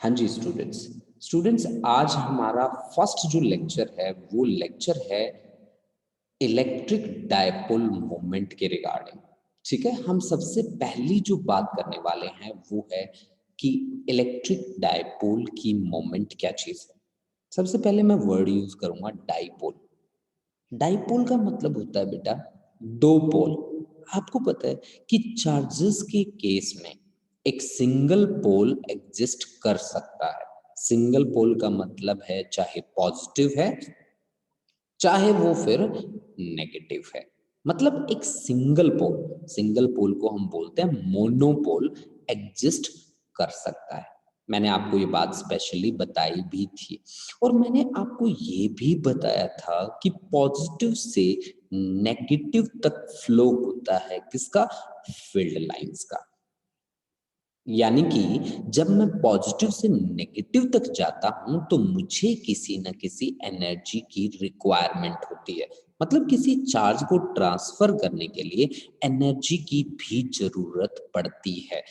हाँ जी स्टूडेंट्स, आज हमारा फर्स्ट जो लेक्चर है वो लेक्चर है इलेक्ट्रिक डायपोल मोमेंट के रिगार्डिंग। ठीक है, हम सबसे पहली जो बात करने वाले हैं वो है कि इलेक्ट्रिक डायपोल की मोमेंट क्या चीज है। सबसे पहले मैं वर्ड यूज करूंगा डायपोल। डायपोल का मतलब होता है बेटा दो पोल। आपको पता है कि चार्जेस के केस में एक सिंगल पोल एग्जिस्ट कर सकता है। सिंगल पोल का मतलब है चाहे पॉजिटिव है चाहे वो फिर नेगेटिव है। मतलब एक सिंगल पोल को हम बोलते हैं मोनोपोल, एग्जिस्ट कर सकता है। मैंने आपको ये बात स्पेशली बताई भी थी और मैंने आपको ये भी बताया था कि पॉजिटिव से नेगेटिव तक फ्लो होता है किसका, फील्ड लाइंस का। यानी कि जब मैं पॉजिटिव से नेगेटिव तक जाता हूं तो मुझे किसी न किसी एनर्जी की रिक्वायरमेंट होती है। मतलब किसी चार्ज को ट्रांसफर करने के लिए एनर्जी की भी जरूरत पड़ती है।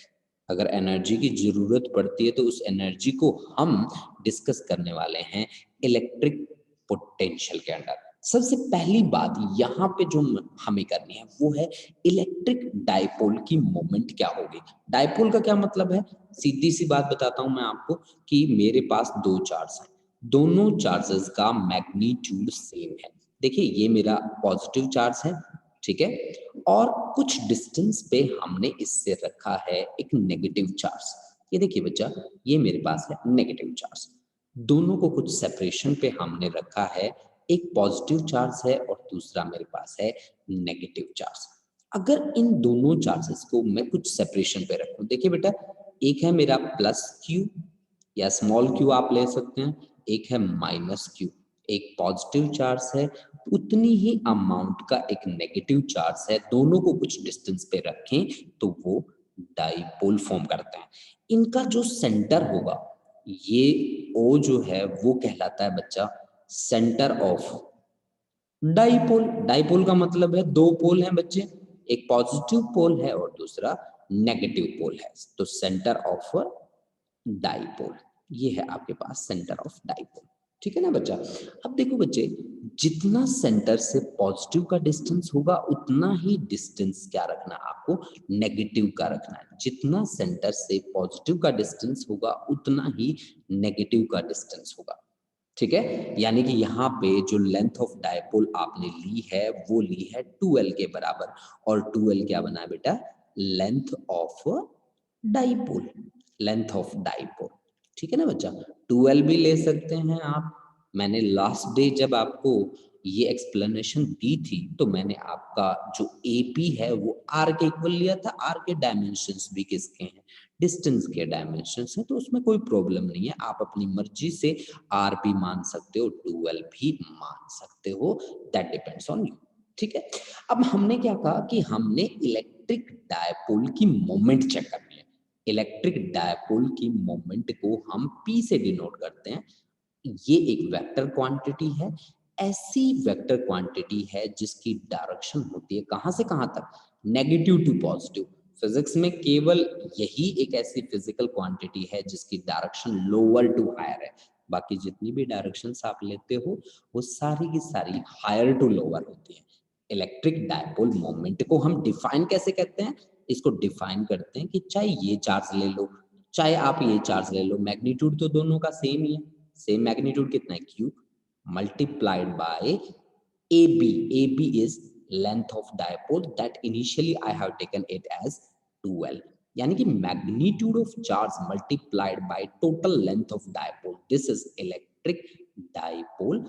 अगर एनर्जी की जरूरत पड़ती है तो उस एनर्जी को हम डिस्कस करने वाले हैं इलेक्ट्रिक पोटेंशियल के अंडर। सबसे पहली बात यहाँ पे जो हमें करनी है वो है इलेक्ट्रिक डायपोल की मोमेंट क्या होगी। डायपोल का क्या मतलब है, सीधी सी बात बताता हूं मैं आपको कि मेरे पास दो चार्ज हैं, दोनों चार्जेस का मैग्नीट्यूड सेम है। देखिए ये मेरा पॉजिटिव चार्ज है, ठीक है, और कुछ डिस्टेंस पे हमने इससे रखा है एक नेगेटिव चार्ज। ये देखिए बच्चा, ये मेरे पास है नेगेटिव चार्ज। दोनों को कुछ सेपरेशन पे हमने रखा है, एक पॉजिटिव चार्ज है और दूसरा मेरे पास है नेगेटिव चार्ज। अगर इन दोनों चार्जेस को मैं कुछ सेपरेशन पे रखूं, देखिए बेटा, एक है मेरा प्लस क्यू या स्मॉल क्यू आप ले सकते हैं, एक है माइनस क्यू। एक पॉजिटिव चार्ज है, उतनी ही अमाउंट का एक नेगेटिव चार्ज है, दोनों को कुछ डिस्टेंस पे रखें तो वो डाइपोल फॉर्म करते हैं। इनका जो सेंटर होगा, ये ओ जो है वो कहलाता है बच्चा सेंटर ऑफ डाइपोल। डाइपोल का मतलब है दो पोल हैं बच्चे, एक पॉजिटिव पोल है और दूसरा नेगेटिव पोल है, तो सेंटर ऑफ डाइपोल ये है आपके पास सेंटर ऑफ डाइपोल। ठीक है ना बच्चा। अब देखो बच्चे, जितना सेंटर से पॉजिटिव का डिस्टेंस होगा उतना ही डिस्टेंस क्या रखना है आपको, नेगेटिव का रखना है। जितना सेंटर से पॉजिटिव का डिस्टेंस होगा उतना ही नेगेटिव का डिस्टेंस होगा। ठीक है, यानी कि यहाँ पे जो लेंथ ऑफ डायपोल आपने ली है वो ली है 2l के बराबर, और 2l क्या बना है बेटा, length of dipole, length of dipole. ठीक है ना बच्चा, 2l भी ले सकते हैं आप। मैंने लास्ट डे जब आपको ये एक्सप्लेनेशन दी थी तो मैंने आपका जो AP है वो r के इक्वल लिया था। r के डायमेंशंस भी किसके हैं, डिस्टेंस के डायमेंशंस हैं, तो उसमें कोई प्रॉब्लम नहीं है, आप अपनी मर्जी से r भी मान सकते हो, 2l भी मान सकते हो, दैट डिपेंड्स ऑन यू। ठीक है, अब हमने क्या कहा कि हमने इलेक्ट्रिक डायपोल की मोमेंट चेक करनी है। इलेक्ट्रिक डायपोल की मोमेंट को हम P से डिनोट करते हैं। ये एक वेक्टर क्वांटिटी है, ऐसी वेक्टर क्वांटिटी है जिसकी डायरेक्शन होती है कहां से कहां तक, नेगेटिव टू पॉजिटिव। फिजिक्स में केवल यही एक ऐसी फिजिकल क्वांटिटी है जिसकी डायरेक्शन लोअर टू हायर है। बाकी जितनी भी डायरेक्शंस आप लेते हो वो सारी की सारी हायर टू लोअर होती है। इलेक्ट्रिक डायपोल मोमेंट को हम डिफाइन कैसे करते हैं, इसको डिफाइन करते हैं कि चाहे ये चार्ज ले लो चाहे आप ये चार्ज ले लो, मैग्नीट्यूड तो दोनों का सेम ही है। सेम मैग्नीट्यूड कितना है, q multiplied by AB. AB is length of dipole that initially I have taken it as 2l. यानी कि magnitude of charge multiplied by total length of dipole. This is electric dipole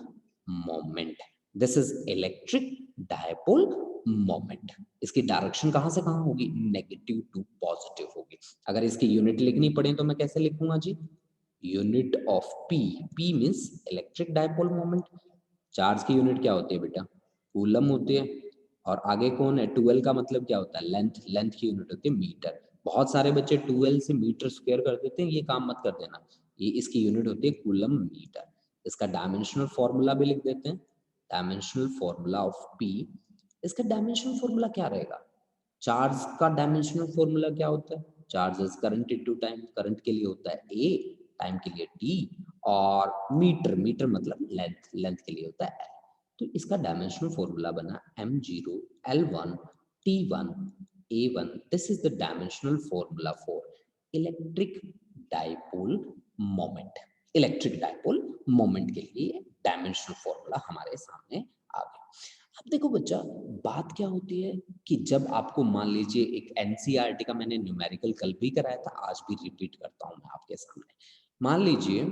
moment. This is electric dipole moment. इसकी direction कहां से कहां होगी, negative to positive होगी। अगर इसकी यूनिट लिखनी पड़े तो मैं कैसे लिखूंगा जी, unit of P। P means electric dipole moment. Charge की यूनिट क्या होती है बेटा, कूलम होती है। और आगे कौन है, 2l का मतलब क्या होता है, लेंथ। लेंथ की यूनिट होती है मीटर। बहुत सारे बच्चे 2l से मीटर स्क्वायर कर देते हैं, ये काम मत कर देना। ये इसकी यूनिट होती है कूलम मीटर। इसका डायमेंशनल फॉर्मूला भी लिख देते हैं, डायमेंशनल फॉर्मूला ऑफ P। इसका डायमेंशनल फॉर्मूला क्या रहेगा, चार्ज का डायमेंशनल फॉर्मूला क्या होता है, charge is current into time. Current के लिए होता है A, टाइम के लिए टी, और मीटर, मीटर मतलब लेंथ, लेंथ के लिए होता है एल। तो इसका डायमेंशनल फॉर्मूला बना m0 l1 t1 a1। This is the dimensional formula for electric dipole moment. Electric dipole moment के लिए डायमेंशनल फॉर्मूला हमारे सामने आ गया। अब देखो बच्चा, बात क्या होती है कि जब आपको मान लीजिए एक एनसीईआरटी का मैंने न्यूमेरिकल कल भी कराया था, आज भी रिपीट करता हूं मैं आपके सामने। मान लीजिए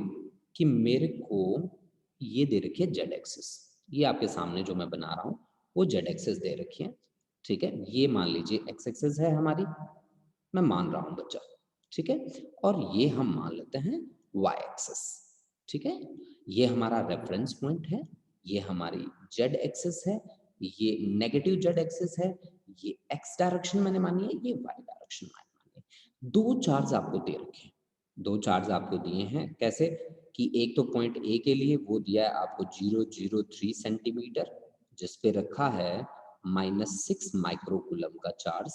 कि मेरे को ये दे रखी है जेड एक्सिस, ये आपके सामने जो मैं बना रहा हूँ वो जेड एक्सिस दे रखी है, ठीक है। ये मान लीजिए एक्स एक्सिस है हमारी, मैं मान रहा हूँ बच्चा, ठीक है। और ये हम मान लेते हैं वाई एक्सिस, ठीक है। ये हमारा रेफरेंस पॉइंट है, ये हमारी जेड एक्सिस है, ये नेगेटिव जेड एक्सिस है, ये एक्स डायरेक्शन मैंने मानी है, ये वाई डायरेक्शन मैंने मानी है। दो चार्ज आपको दे रखे हैं, दो चार्ज आपको दिए हैं, कैसे कि एक तो पॉइंट ए के लिए वो दिया है आपको 003 सेंटीमीटर, जिसपे रखा है -6 माइक्रोकूलम का चार्ज,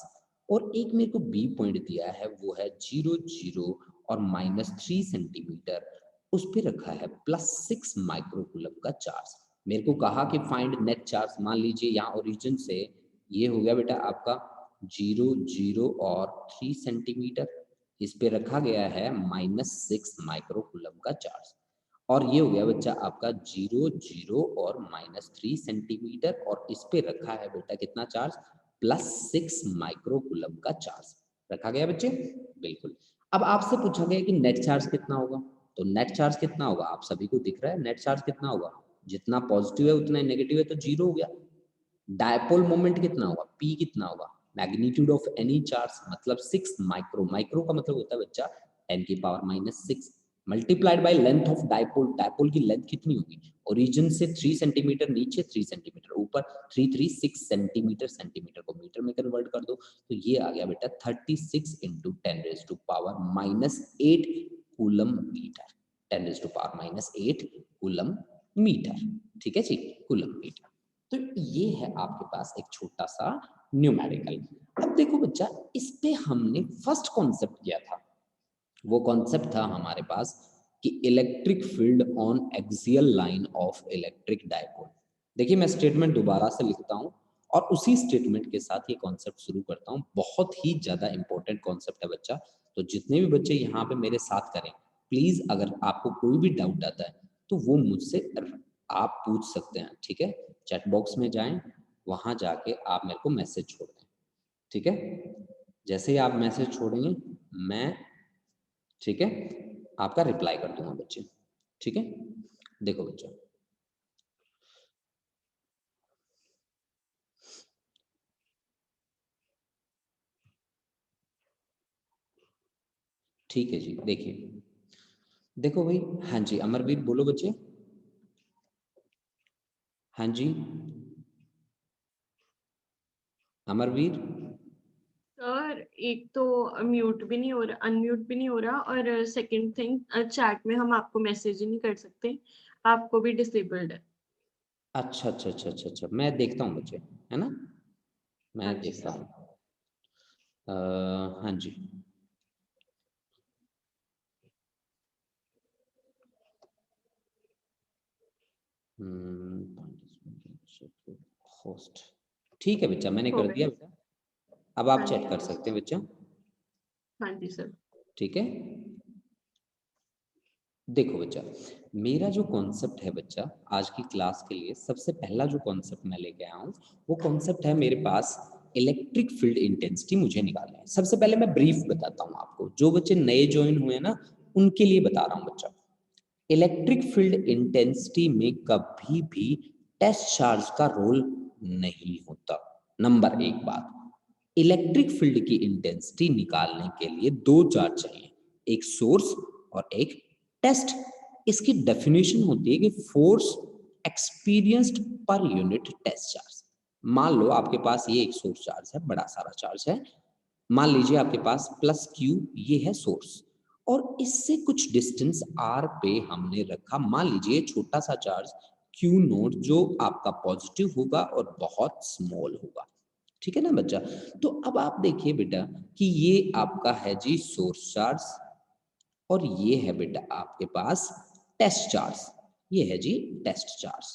और एक मेरे को बी पॉइंट दिया है वो है 00 और -3 सेंटीमीटर, उस पे रखा है +6 माइक्रोकूलम का चार्ज। मेरे को कहा कि फाइंड नेट चार्ज। मान लीजिए यहाँ ओरिजिन से ये हो गया बेटा आपका 00 और 3 सेंटीमीटर, इस पे रखा गया है -6 माइक्रोकूलम का चार्ज, और ये हो गया बच्चा आपका 00 और -3 सेंटीमीटर, और इस पे रखा है बेटा कितना चार्ज, +6 माइक्रोकूलम का चार्ज रखा गया बच्चे, बिल्कुल। अब आपसे पूछा गया कि नेट चार्ज कितना होगा, तो नेट चार्ज कितना होगा, आप सभी को दिख रहा है नेट चार्ज कितना होगा, जितना पॉजिटिव है उतना नेगेटिव है, तो 0 हो गया। डायपोल मोमेंट कितना होगा, P कितना होगा, मैग्नीट्यूड ऑफ एनी चार्ज मतलब 6 माइक्रो, माइक्रो का मतलब होता है बच्चा 10⁻⁻⁶, multiplied by length of dipole. Dipole की लेंथ कितनी होगी, ओरिजिन से 3 सेंटीमीटर नीचे, 3 सेंटीमीटर ऊपर, 336 सेंटीमीटर, सेंटीमीटर को मीटर में कन्वर्ट कर दो, तो ये आ गया बेटा 36 × 10⁻⁻8 कूलम मीटर, 10⁻⁻8 कूलम मीटर, ठीक है जी, कूलम मीटर। तो ये है आपके पास एक छोटा सा न्यूमेरिकल। अब देखो बच्चा, इस पे हमने फर्स्ट कॉन्सेप्ट किया था, वो कॉन्सेप्ट था हमारे पास कि electric field on axial line of electric dipole. देखिए मैं स्टेटमेंट दोबारा से लिखता हूँ और उसी स्टेटमेंट के साथ ये कॉन्सेप्ट शुरू करता हूँ। बहुत ही ज्यादा इंपॉर्टेंट कॉन्सेप्ट है बच्चा, तो जितने भी बच्चे यहाँ पे मेरे साथ करें, प्लीज अगर आपको कोई भी डाउट आता है तो वो मुझसे आप पूछ सकते हैं, ठीक है। चैट बॉक्स में जाएं, वहां जाके आप मेरे को मैसेज छोड़ दें, ठीक है। जैसे ही आप मैसेज छोड़ेंगे मैं, ठीक है, आपका रिप्लाई कर दूंगा बच्चे, ठीक है। देखो बच्चों, ठीक है जी, देखिए देखो भाई, हाँ जी अमरवीर बोलो बच्चे, हाँ जी अमरवीर। सर एक तो म्यूट भी नहीं हो रहा, अनम्यूट भी नहीं हो रहा, और सेकंड थिंग चैट में हम आपको मैसेज ही नहीं कर सकते, आपको भी डिसेबल्ड है। अच्छा अच्छा अच्छा अच्छा अच्छा, मैं देखता हूँ बच्चे, है ना, हाँ मैं जी देखता सर। हूँ। हाँ जी, होस्ट, ठीक है बच्चा, मैंने हो कर दिया गए। बेटा, अब आप हाँ चेक जी। कर सकते हैं बच्चा, हाँ जी सर। ठीक है। देखो बच्चा, मेरा जो कॉन्सेप्ट है बच्चा आज की क्लास के लिए, सबसे पहला जो कॉन्सेप्ट मैं लेके आया हूँ वो कॉन्सेप्ट है मेरे पास इलेक्ट्रिक फील्ड इंटेंसिटी मुझे निकालना है। सबसे पहले मैं ब्रीफ बताता हूँ आपको, जो बच्चे नए ज्वाइन हुए हैं ना उनके लिए बता रहा हूँ बच्चा। इलेक्ट्रिक फील्ड इंटेंसिटी में कभी भी टेस्ट चार्ज का रोल नहीं होता। नंबर एक बात, इलेक्ट्रिक फील्ड की इंटेंसिटी निकालने के लिए दो चार्ज चाहिए, एक सोर्स और एक टेस्ट। इसकी डेफिनेशन होती है कि फोर्स एक्सपीरियंस्ड पर यूनिट टेस्ट चार्ज। मान लो आपके पास ये एक सोर्स चार्ज है, बड़ा सारा चार्ज है, मान लीजिए आपके पास +Q, ये है सोर्स, और इससे कुछ डिस्टेंस r पे हमने रखा, मान लीजिए छोटा सा चार्ज Q0 जो आपका पॉजिटिव होगा और बहुत स्मॉल होगा, ठीक है ना बच्चा। तो अब आप देखिए बेटा कि ये आपका है जी सोर्स चार्ज, और ये है बेटा आपके पास टेस्ट चार्ज, ये है जी टेस्ट चार्ज।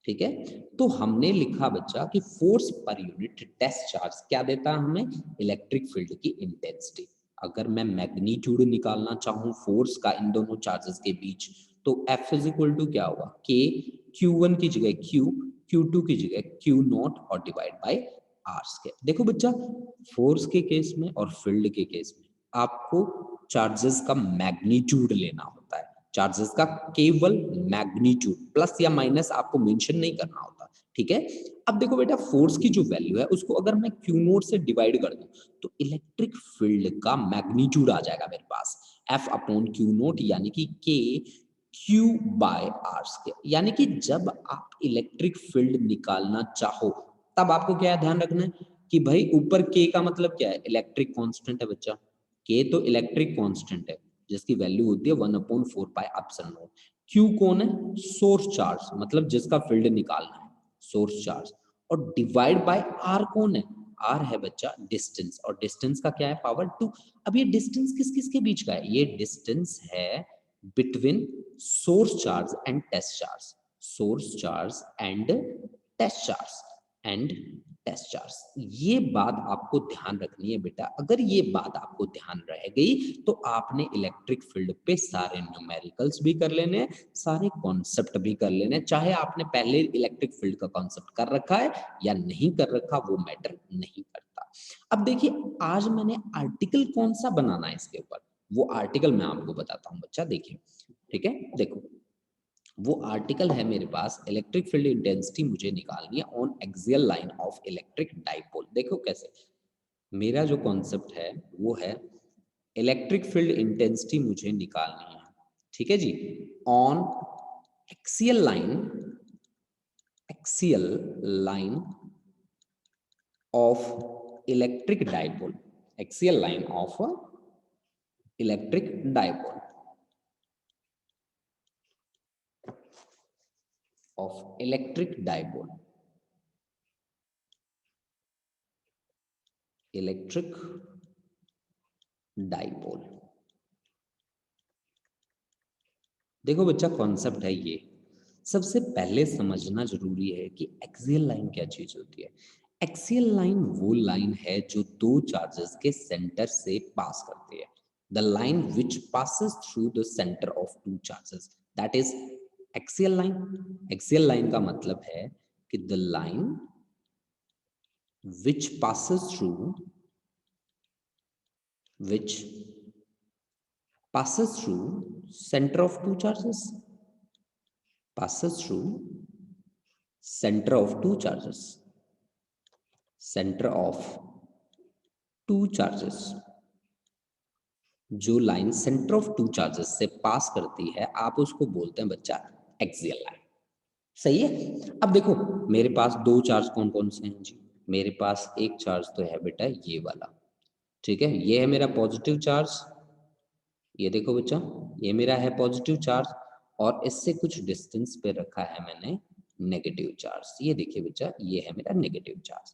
ठीक है, तो हमने लिखा बच्चा कि फोर्स पर यूनिट टेस्ट चार्ज क्या देता है हमें, इलेक्ट्रिक फील्ड की इंटेंसिटी। अगर मैं मैग्नीट्यूड निकालना चाहूँ फोर्स का इन दोनों चार्जेस के बीच, तो F इज इक्वल टू क्या होगा, K Q1 की जगह Q, Q2 की जगह Q0 और डिवाइड बाय R स्क्वायर। देखो बच्चा, फोर्स के केस में और फील्ड के केस में आपको चार्जेस का मैग्नीट्यूड लेना होता है, चार्जेस का केवल मैग्नीट्यूड, प्लस या माइनस आपको मेंशन नहीं करना होता। ठीक है, अब देखो बेटा फोर्स की जो वैल्यू है उसको अगर मैं Q नोट से डिवाइड कर दूं तो इलेक्ट्रिक फील्ड का मैग्नीट्यूड आ जाएगा मेरे पास F अपॉन Q नोट, यानी कि K Q by R square. यानी कि जब आप इलेक्ट्रिक फील्ड निकालना चाहो तब आपको क्या ध्यान रखना है कि भाई ऊपर K का मतलब क्या है, इलेक्ट्रिक कांस्टेंट है बच्चा। K तो इलेक्ट्रिक कांस्टेंट है जिसकी वैल्यू होती है 1/4 पाई एप्सिलॉन नॉट। Q कौन है, सोर्स चार्ज, मतलब जिसका फील्ड निकालना है, सोर्स चार्ज। और डिवाइड बाय R कौन है, R है बच्चा डिस्टेंस, और डिस्टेंस का क्या है, पावर 2। अब ये डिस्टेंस किस किस के बीच का है, ये डिस्टेंस है between source charge and test charge, source charge and test charge and test charge. ये बात आपको ध्यान रखनी है बेटा, अगर ये बात आपको ध्यान रह गई तो आपने इलेक्ट्रिक फील्ड पे सारे न्यूमेरिकल्स भी कर लेने हैं, सारे कॉन्सेप्ट भी कर लेने हैं, चाहे आपने पहले इलेक्ट्रिक फील्ड का कॉन्सेप्ट कर रखा है या नहीं कर रखा, वो मैटर नहीं करता। अब देखिए, आज मैंने आर्टिकल कौन सा बनाना है इसके ऊपर, वो आर्टिकल मैं आपको बताता हूँ बच्चा, देखिए। ठीक है, देखो वो आर्टिकल है मेरे पास, इलेक्ट्रिक फील्ड इंटेंसिटी मुझे निकालनी है on axial line of electric dipole. देखो कैसे, मेरा जो कॉन्सेप्ट है वो है इलेक्ट्रिक फील्ड इंटेंसिटी मुझे निकालनी है, ठीक है जी, on axial line, axial line of electric dipole, axial line of electric dipole, of electric dipole, electric dipole. देखो बच्चा, कॉन्सेप्ट है ये, सबसे पहले समझना जरूरी है कि एक्सियल लाइन क्या चीज होती है। एक्सियल लाइन वो लाइन है जो दो चार्जेस के सेंटर से पास करती है, the line which passes through the centre of two charges, that is axial line. Axial line का मतलब है कि the line which passes through, which passes through center of two charges, passes through center of two charges, center of two charges। जो line centre of two charges से पास करती है आप उसको बोलते हैं बच्चा एक्सियल लाइन। सही है, अब देखो मेरे पास दो चार्ज कौन कौन से हैं जी, मेरे पास एक चार्ज तो है बेटा ये वाला, ठीक है, ये है मेरा पॉजिटिव चार्ज, ये देखो बच्चा, ये मेरा है पॉजिटिव चार्ज, और इससे कुछ डिस्टेंस पे रखा है मैंने नेगेटिव चार्ज। ये देखिए बच्चा, ये है मेरा नेगेटिव चार्ज।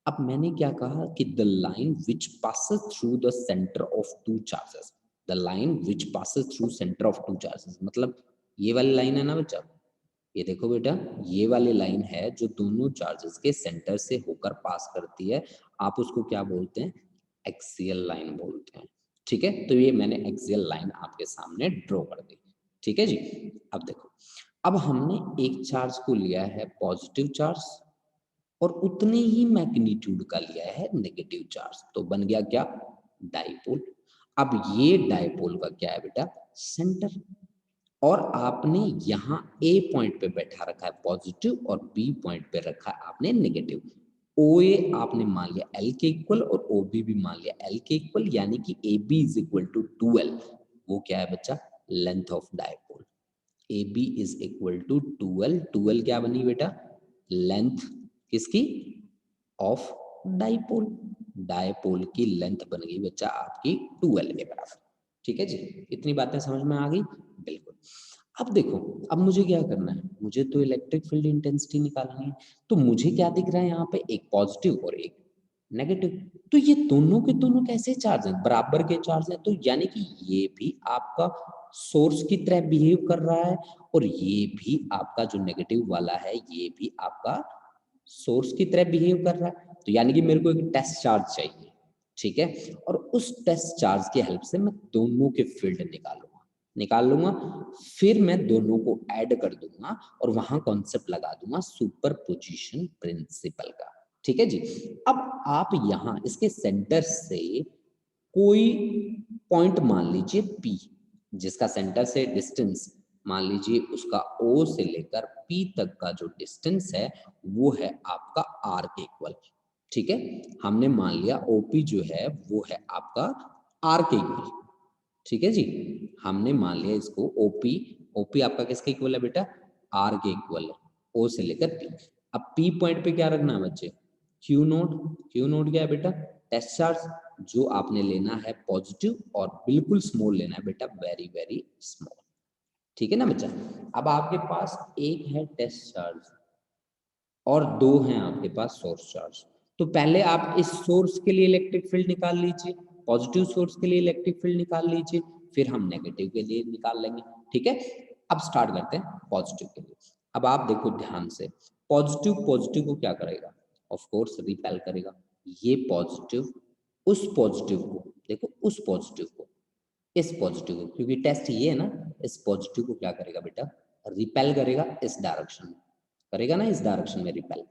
अब मैंने क्या कहा कि the line which passes through the centre of two charges, the line which passes through centre of two charges, मतलब ये वाली लाइन है ना बच्चा, ये देखो बेटा, ये वाली लाइन है जो दोनों चार्जेस के सेंटर से होकर पास करती है, आप उसको क्या बोलते हैं, एक्सियल लाइन बोलते हैं। ठीक है, तो ये मैंने एक्सियल लाइन आपके सामने ड्रॉ कर दी। ठीक है जी, अब देखो, अब हमने एक चार्ज को लिया है पॉजिटिव चार्ज और उतने ही मैग्नीट्यूड का लिया है नेगेटिव चार्ज, तो बन गया क्या, डाइपोल। अब ये डाइपोल का क्या है बेटा, सेंटर, और आपने यहाँ ए पॉइंट पे बैठा रखा है पॉजिटिव और बी पॉइंट पे रखा है आपने नेगेटिव। ओ ए आपने मान लिया एल के इक्वल और ओ बी भी मान लिया एल के इक्वल, यानी कि A B is equal to 2L। वो क्या है बच्चा, length of dipole. A B is equal to 2L, 2L क्या बनी बेटा, लेंथ किसकी, ऑफ डायपोल। डायपोल की लेंथ बन गई बच्चा आपकी 2L के बराबर। ठीक है जी, इतनी बातें समझ में आ गई, बिल्कुल। अब देखो, अब मुझे क्या करना है, मुझे तो इलेक्ट्रिक फील्ड इंटेंसिटी निकालनी है, तो मुझे क्या दिख रहा है यहाँ पे, एक पॉजिटिव और एक नेगेटिव। तो ये दोनों के दोनों कैसे चार्ज हैं, बराबर के चार्ज हैं, तो यानी कि ये भी आपका सोर्स की तरह बिहेव कर रहा है और ये भी आपका जो नेगेटिव वाला है ये भी आपका सोर्स की तरह बिहेव कर रहा है। तो यानी कि मेरे को एक टेस्ट चार्ज चाहिए, ठीक है, और उस टेस्ट चार्ज की हेल्प से मैं दोनों के फील्ड निकाल लूंगा, फिर मैं दोनों को ऐड कर दूंगा और वहां कॉन्सेप्ट लगा दूंगा सुपरपोजिशन प्रिंसिपल का। ठीक है जी। अब आप यहां इसके सेंटर से कोई पॉइंट मान लीजिए P, जिसका सेंटर से डिस्टेंस मान लीजिए उसका O से लेकर P तक का जो डिस्टेंस है वो है आपका R के इक्वल। ठीक है, हमने मान लिया OP जो है वो है आपका R के इक्वल। ठीक है जी, हमने मान लिया इसको OP आपका किसके इक्वल है बेटा, R के इक्वल है, O से लेकर P। अब P पॉइंट पे क्या रखना है बच्चे, क्यू नोट क्या है बेटा, टेस्ट चार्ज, जो आपने लेना है पॉजिटिव और बिल्कुल स्मॉल लेना है बेटा, वेरी वेरी स्मॉल। ठीक है ना बच्चा। अब आपके पास एक है टेस्ट चार्ज और दो हैं आपके पास सोर्स चार्ज। तो पहले आप इस सोर्स के लिए इलेक्ट्रिक फील्ड निकाल लीजिए, पॉजिटिव सोर्स के लिए इलेक्ट्रिक फील्ड निकाल लीजिए, फिर हम नेगेटिव के लिए निकाल लेंगे। ठीक है, अब स्टार्ट करते हैं पॉजिटिव के लिए। अब आप देखो ध्यान से, पॉजिटिव पॉजिटिव को क्या करेगा, ऑफ कोर्स रिपेल करेगा। ये पॉजिटिव उस पॉजिटिव को, देखो उस पॉजिटिव को इस पॉजिटिव को, क्योंकि टेस्ट ये है ना, इस पॉजिटिव को क्या करेगा बेटा, रिपेल करेगा इस डायरेक्शन में, करेगा ना इस डायरेक्शन में रिपेल।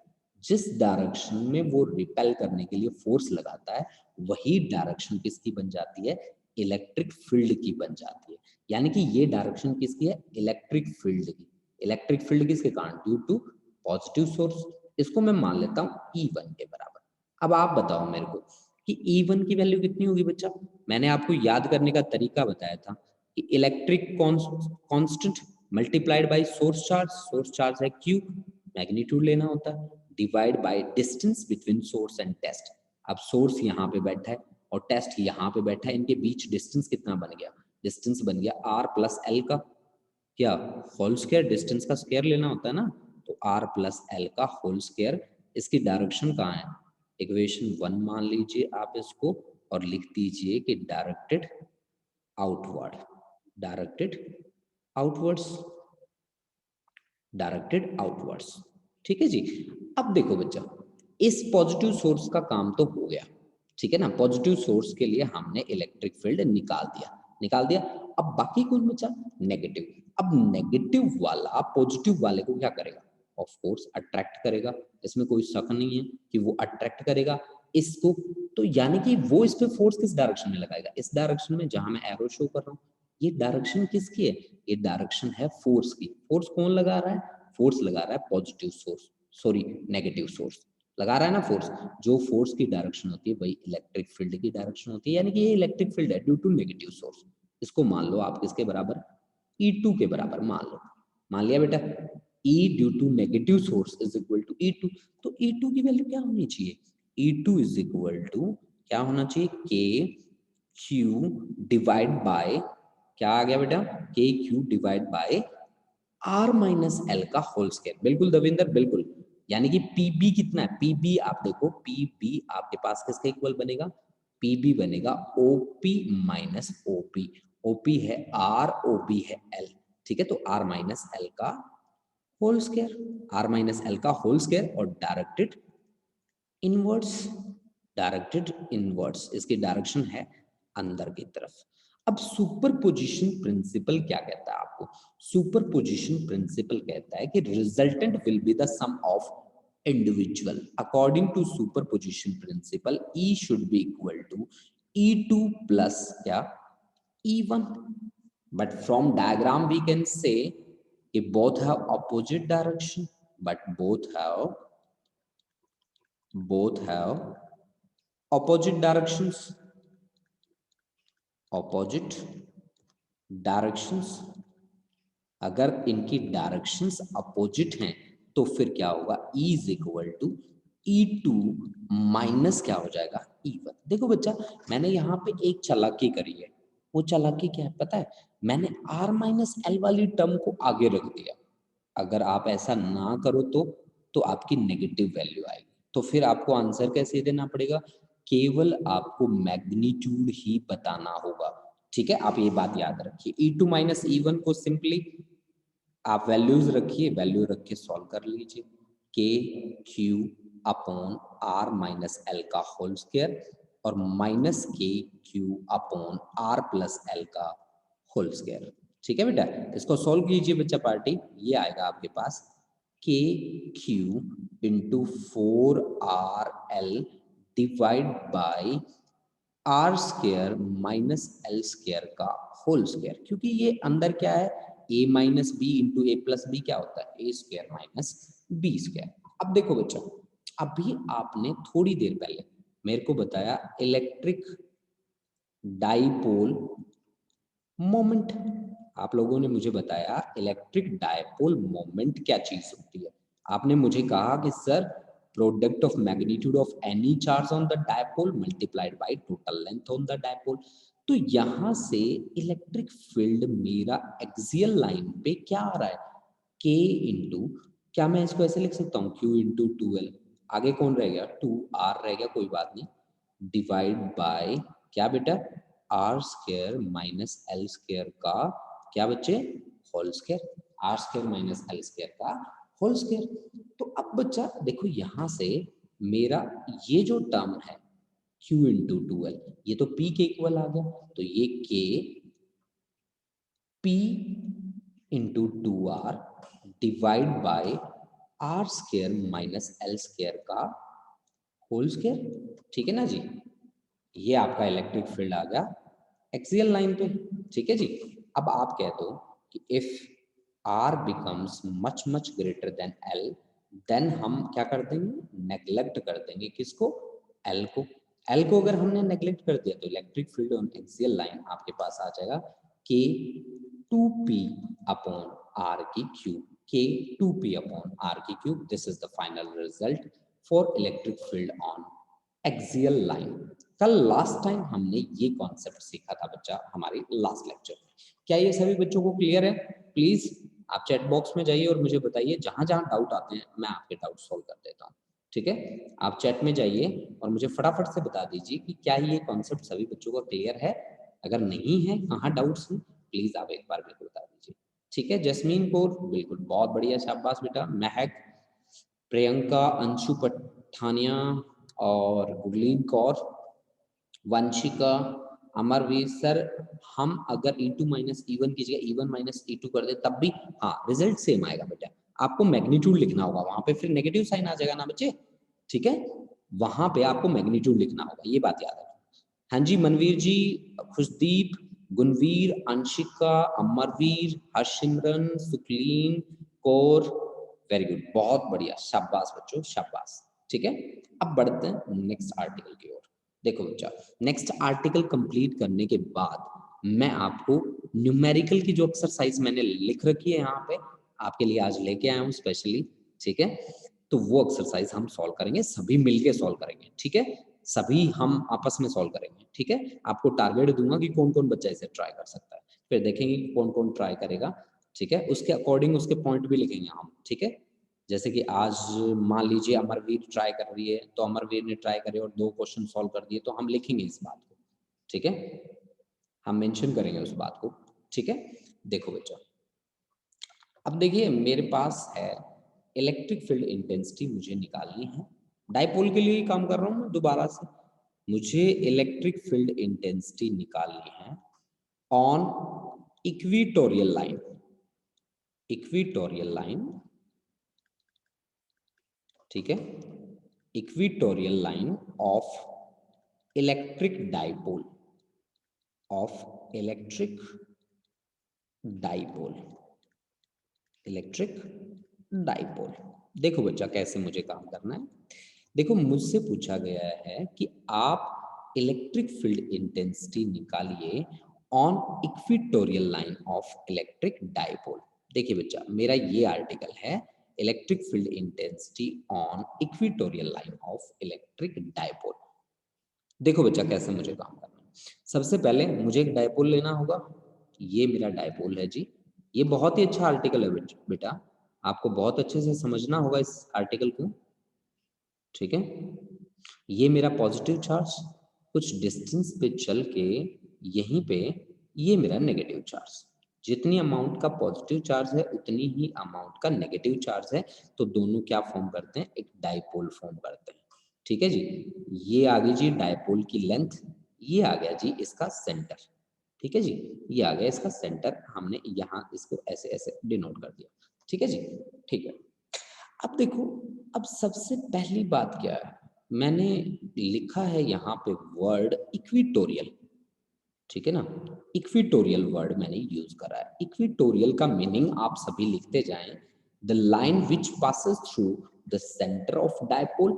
जिस डायरेक्शन में वो रिपेल करने के लिए फोर्स लगाता है वही डायरेक्शन किसकी बन जाती है, इलेक्ट्रिक फील्ड की बन जाती है। यानी कि ये डायरेक्शन किसकी है, इलेक्ट्रिक फील्ड की। इलेक्ट्रिक फील्ड किसके कारण, ड्यू टू पॉजिटिव सोर्स। इसको मैं मान लेता हूँ E1 के बराबर। अब आप बताओ मेरे को कि E1 की वैल्यू कितनी होगी बच्चा। मैंने आपको याद करने का तरीका बताया था कि electric constant multiplied by source charge है Q, मैग्नीट्यूड लेना होता है, divide by distance between source and test. अब सोर्स यहाँ पे बैठा है और टेस्ट यहाँ पे बैठा है, इनके बीच डिस्टेंस कितना बन गया, डिस्टेंस बन गया R प्लस L का क्या होल स्क्वायर, डिस्टेंस का स्क्वायर लेना होता है ना, तो R प्लस L का होल स्क्वायर। इसकी डायरेक्शन कहाँ है, इक्वेशन 1 मान लीजिए आप इसको और लिख दीजिए कि directed outward, directed outwards, directed outwards. ठीक है जी। अब देखो बच्चा, इस पॉजिटिव सोर्स का काम तो हो गया, ठीक है ना, पॉजिटिव सोर्स के लिए हमने इलेक्ट्रिक फील्ड निकाल दिया। अब बाकी कौन बचा, नेगेटिव। अब नेगेटिव वाला पॉजिटिव वाले को क्या करेगा, ऑफ कोर्स अट्रैक्ट करेगा, इसमें कोई शक नहीं है कि वो अट्रैक्ट करेगा इसको। तो यानी कि वो इस पे फोर्स किस डायरेक्शन में लगाएगा, इस डायरेक्शन में जहां मैं एरो शो कर रहा हूँ। ये डायरेक्शन किसकी है, ये डायरेक्शन है फोर्स की। फोर्स कौन लगा रहा है, फोर्स लगा रहा है positive source, sorry negative source लगा रहा है ना फोर्स। जो फोर्स की डायरेक्शन होती है वही इलेक्ट्रिक फील्ड की डायरेक्शन होती है, यानी कि ये इलेक्ट्रिक फील्ड है ड्यू टू नेगेटिव सोर्स। इसको मान लो आप किसके बराबर, E2 के बराबर मान लो। मान लिया बेटा, E due to negative source is equal to E2। तो E2 की वैल्यू क्या होनी चाहिए, E2 इज इक्वल टू क्या होना चाहिए, K Q डिवाइड बाय, क्या आ गया बेटा, K Q divide by R minus L का होल स्क्वायर। बिल्कुल दविंदर बिल्कुल। यानी कि PB कितना है, PB आप देखो, PB आपके पास किसके इक्वल बनेगा, PB बनेगा OP माइनस OP। OP है R, OP है L। ठीक है, तो R माइनस L का whole square, R minus L का होल स्क्वायर और इनवर्ट्स डायरेक्टेड इनवर्ट्स, इसकी डायरेक्शन है अंदर की तरफ। अब सुपरपोजिशन प्रिंसिपल क्या कहता है आपको, सुपरपोजिशन प्रिंसिपल कहता है कि resultant will be the sum of individual. According to superposition principle E should be equal to E2 plus क्या, E1। But from diagram we can say कि both have opposite direction, but both have opposite directions, opposite directions। अगर इनकी directions opposite हैं तो फिर क्या होगा, E is equal to E2 minus क्या हो जाएगा, E1। देखो बच्चा, मैंने यहाँ पे एक चालाकी करी है, वो चालाकी क्या है पता है, मैंने R माइनस L वाली टर्म को आगे रख दिया। अगर आप ऐसा ना करो तो आपकी नेगेटिव वैल्यू आएगी। तो फिर आपको आंसर कैसे देना पड़ेगा, केवल आपको मैग्नीट्यूड ही बताना होगा। ठीक है, आप ये बात याद रखिए। E2 माइनस E1 को सिंपली आप वैल्यूज रखिए, वैल्यू रख के सॉल्व कर लीजिए। K Q upon R minus L का होल स्क्वायर और minus K Q upon R plus L का होल स्क्वायर। ठीक है बेटा, इसको सॉल्व कीजिए बच्चा पार्टी। ये आएगा आपके पास K Q into 4RL divide by R square minus L square का होल स्क्वायर, क्योंकि ये अंदर क्या है, a minus B into A plus B क्या होता है, A square minus B square. अब देखो बच्चों, अभी आपने थोड़ी देर पहले मेरे को बताया इलेक्ट्रिक डाइपोल मोमेंट। आप लोगों ने मुझे बताया इलेक्ट्रिक डाइपोल मोमेंट क्या चीज होती है। आपने मुझे कहा कि sir product of magnitude of any charge on the dipole multiplied by total length on the dipole. तो यहां से इलेक्ट्रिक फील्ड मेरा एक्सियल लाइन पे क्या आ रहा है, के इंटू, क्या मैं इसको ऐसे लिख सकता हूँ, क्यू इंटू 2L, आगे कौन रह गया 2R रह गया, कोई बात नहीं, डिवाइड बाय क्या बेटा R square minus L square का क्या बच्चे whole square, R square minus L square का होल स्क्वायर। तो अब बच्चा देखो यहां से मेरा ये जो टर्म है Q इंटू 2L, ये तो P के इक्वल आ गया, तो ये K P into 2R divide by R square minus L square का होल स्क्वायर। ठीक है ना जी, ये आपका इलेक्ट्रिक फील्ड आ गया एक्सियल लाइन पे। ठीक है जी, अब आप कह दो कि if R becomes much much greater than L, then हम क्या कर देंगे, नेग्लेक्ट कर देंगे किसको, L को। L को अगर हमने नेग्लेक्ट कर दिया तो electric field on axial line आपके पास आ जाएगा K 2P अपॉन R की cube, K 2P upon R की cube. This is the final result for electric field on axial line. कल लास्ट टाइम हमने ये कॉन्सेप्ट सीखा था बच्चा हमारे लास्ट लेक्चर में। क्या ये सभी बच्चों को क्लियर है? प्लीज आप चैट बॉक्स में जाइए और मुझे बताइए, जहां जहां डाउट आते हैं मैं आपके डाउट सॉल्व कर देता हूँ। ठीक है, आप चैट में जाइए और मुझे फटाफट से बता दीजिए कि क्या ये कॉन्सेप्ट सभी बच्चों को क्लियर है। अगर नहीं है, कहाँ डाउट्स हैं, प्लीज आप एक बार मेरे को बता दीजिए। ठीक है, जस्मीन कौर बिल्कुल बहुत बढ़िया, शाबाश बेटा। महक, प्रियंका, अंशु पठानिया और गुरलीन कौर, वंशिका, अमरवीर सर, हम अगर E2 माइनस E1 की जगह E1 माइनस E2 कर दे तब भी हाँ रिजल्ट सेम आएगा बेटा। आपको मैग्नीट्यूड लिखना होगा वहां पे, फिर नेगेटिव साइन आ जाएगा ना बच्चे। ठीक है, वहां पे आपको मैग्नीट्यूड लिखना होगा, ये बात याद रखना। हाँ जी, मनवीर जी, खुशदीप, गुणवीर, अंशिका, अमरवीर, हर्षिमरन, सुकलीन कौर, वेरी गुड, बहुत बढ़िया, शाबाश बच्चों शाबाश। ठीक है, अब बढ़ते हैं नेक्स्ट आर्टिकल की ओर। देखो बच्चा, नेक्स्ट आर्टिकल कंप्लीट करने के बाद मैं आपको न्यूमेरिकल की जो एक्सरसाइज मैंने लिख रखी है यहाँ पे आपके लिए आज लेके आया हूँ स्पेशली। ठीक है, तो वो एक्सरसाइज हम सॉल्व करेंगे, सभी मिलके सॉल्व करेंगे। ठीक है, सभी हम आपस में सॉल्व करेंगे। ठीक है, आपको टारगेट दूंगा कि कौन कौन बच्चा इसे ट्राई कर सकता है, फिर देखेंगे कि कौन कौन ट्राई करेगा। ठीक है, उसके अकॉर्डिंग उसके पॉइंट भी लिखेंगे हम। ठीक है, जैसे कि आज मान लीजिए अमरवीर ट्राई कर रही है, तो अमरवीर ने ट्राई करे और 2 क्वेश्चन सॉल्व कर दिए, तो हम लिखेंगे इस बात को। ठीक है, हम मेंशन करेंगे उस बात को। ठीक है, देखो बच्चों, अब देखिए मेरे पास है इलेक्ट्रिक फील्ड इंटेंसिटी मुझे निकालनी है। डाइपोल के लिए ही काम कर रहा हूँ मैं दोबारा से। मुझे इलेक्ट्रिक फील्ड इंटेंसिटी निकालनी है on equatorial line. Equatorial line, ठीक है, equatorial line of electric dipole, of electric dipole, electric dipole. देखो बच्चा कैसे मुझे काम करना है। देखो मुझसे पूछा गया है कि आप इलेक्ट्रिक फील्ड इंटेंसिटी निकालिए on equatorial line of electric dipole. देखिए बच्चा, मेरा ये आर्टिकल है electric field intensity on equatorial line of electric dipole. देखो बच्चा कैसे मुझे काम करना है। सबसे पहले मुझे एक डाइपोल लेना होगा, ये मेरा डाइपोल है जी। ये बहुत ही अच्छा आर्टिकल है बेटा, आपको बहुत अच्छे से समझना होगा इस आर्टिकल को। ठीक है। ये मेरा पॉजिटिव चार्ज, कुछ डिस्टेंस पे चल के यहीं पे ये मेरा नेगेटिव चार्ज। जितनी अमाउंट का पॉजिटिव चार्ज है उतनी ही अमाउंट का नेगेटिव चार्ज है, तो दोनों क्या फॉर्म करते हैं, एक डाइपोल फॉर्म करते हैं। ठीक है जी। ये आ गई जी डाइपोल की लेंथ, ये आ गया जी इसका सेंटर। ठीक है जी, ये आ गया इसका सेंटर, हमने यहाँ इसको ऐसे ऐसे डिनोट कर दिया। ठीक है जी, ठीक है। अब देखो, अब सबसे पहली बात क्या है, मैंने लिखा है यहाँ पे वर्ड इक्विटोरियल। ठीक है ना, इक्विटोरियल वर्ड मैंने यूज करा है। इक्विटोरियल का मीनिंग आप सभी लिखते जाएं, the line which passes through the centre of dipole,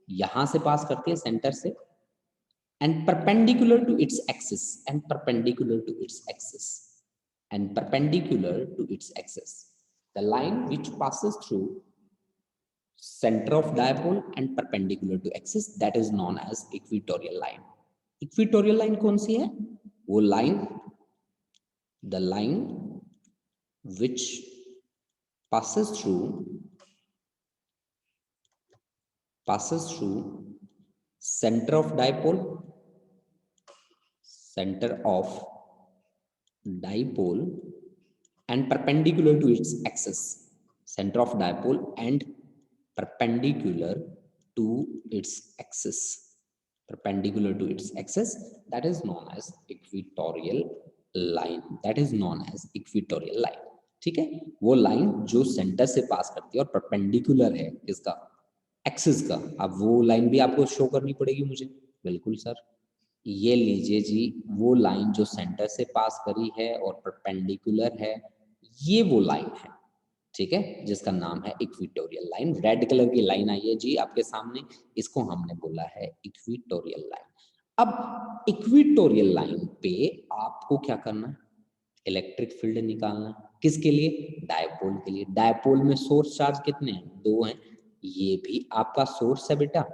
यहां से पास करती है सेंटर से, and perpendicular to its axis, and perpendicular to its axis, and perpendicular to its axis, the line which passes through center of dipole and perpendicular to axis, that is known as equatorial line. Equatorial line कौन सी है, वो line, the line which passes through center of dipole, center of dipole and perpendicular to its axis, center of dipole and perpendicular to its axis, perpendicular to its axis, that is known as equatorial line, that is known as equatorial line. ठीक है, वो line जो centre से पास करती है और perpendicular है इसका एक्सिस का। अब वो लाइन भी आपको शो करनी पड़ेगी मुझे। बिल्कुल सर, ये लीजिए जी, वो लाइन जो सेंटर से पास करी है और परपेंडिकुलर है, ये वो लाइन है। ठीक है, जिसका नाम है इक्विटोरियल लाइन। रेड कलर की लाइन आई है जी आपके सामने, इसको हमने बोला है इक्विटोरियल लाइन। अब इक्विटोरियल लाइन पे आपको क्या करना है, इलेक्ट्रिक फील्ड निकालना है। किसके लिए, डायपोल के लिए। डायपोल में सोर्स चार्ज कितने हैं, 2 हैं। ये भी आपका सोर्स है बेटा,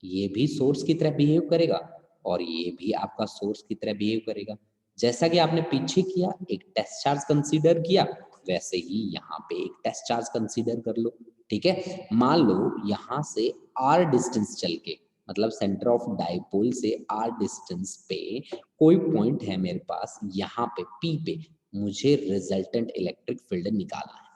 ये भी सोर्स की तरह बिहेव करेगा और ये भी आपका सोर्स की तरह बिहेव करेगा। जैसा कि आपने पीछे किया, एक टेस्ट चार्ज कंसीडर किया, वैसे ही यहाँ पे एक टेस्ट चार्ज कंसीडर कर लो। ठीक है, मान लो यहाँ से r डिस्टेंस चल के, मतलब सेंटर ऑफ डाइपोल से r डिस्टेंस पे कोई पॉइंट है मेरे पास, यहाँ पे P पे मुझे रिजल्टेंट इलेक्ट्रिक फील्ड निकालना है।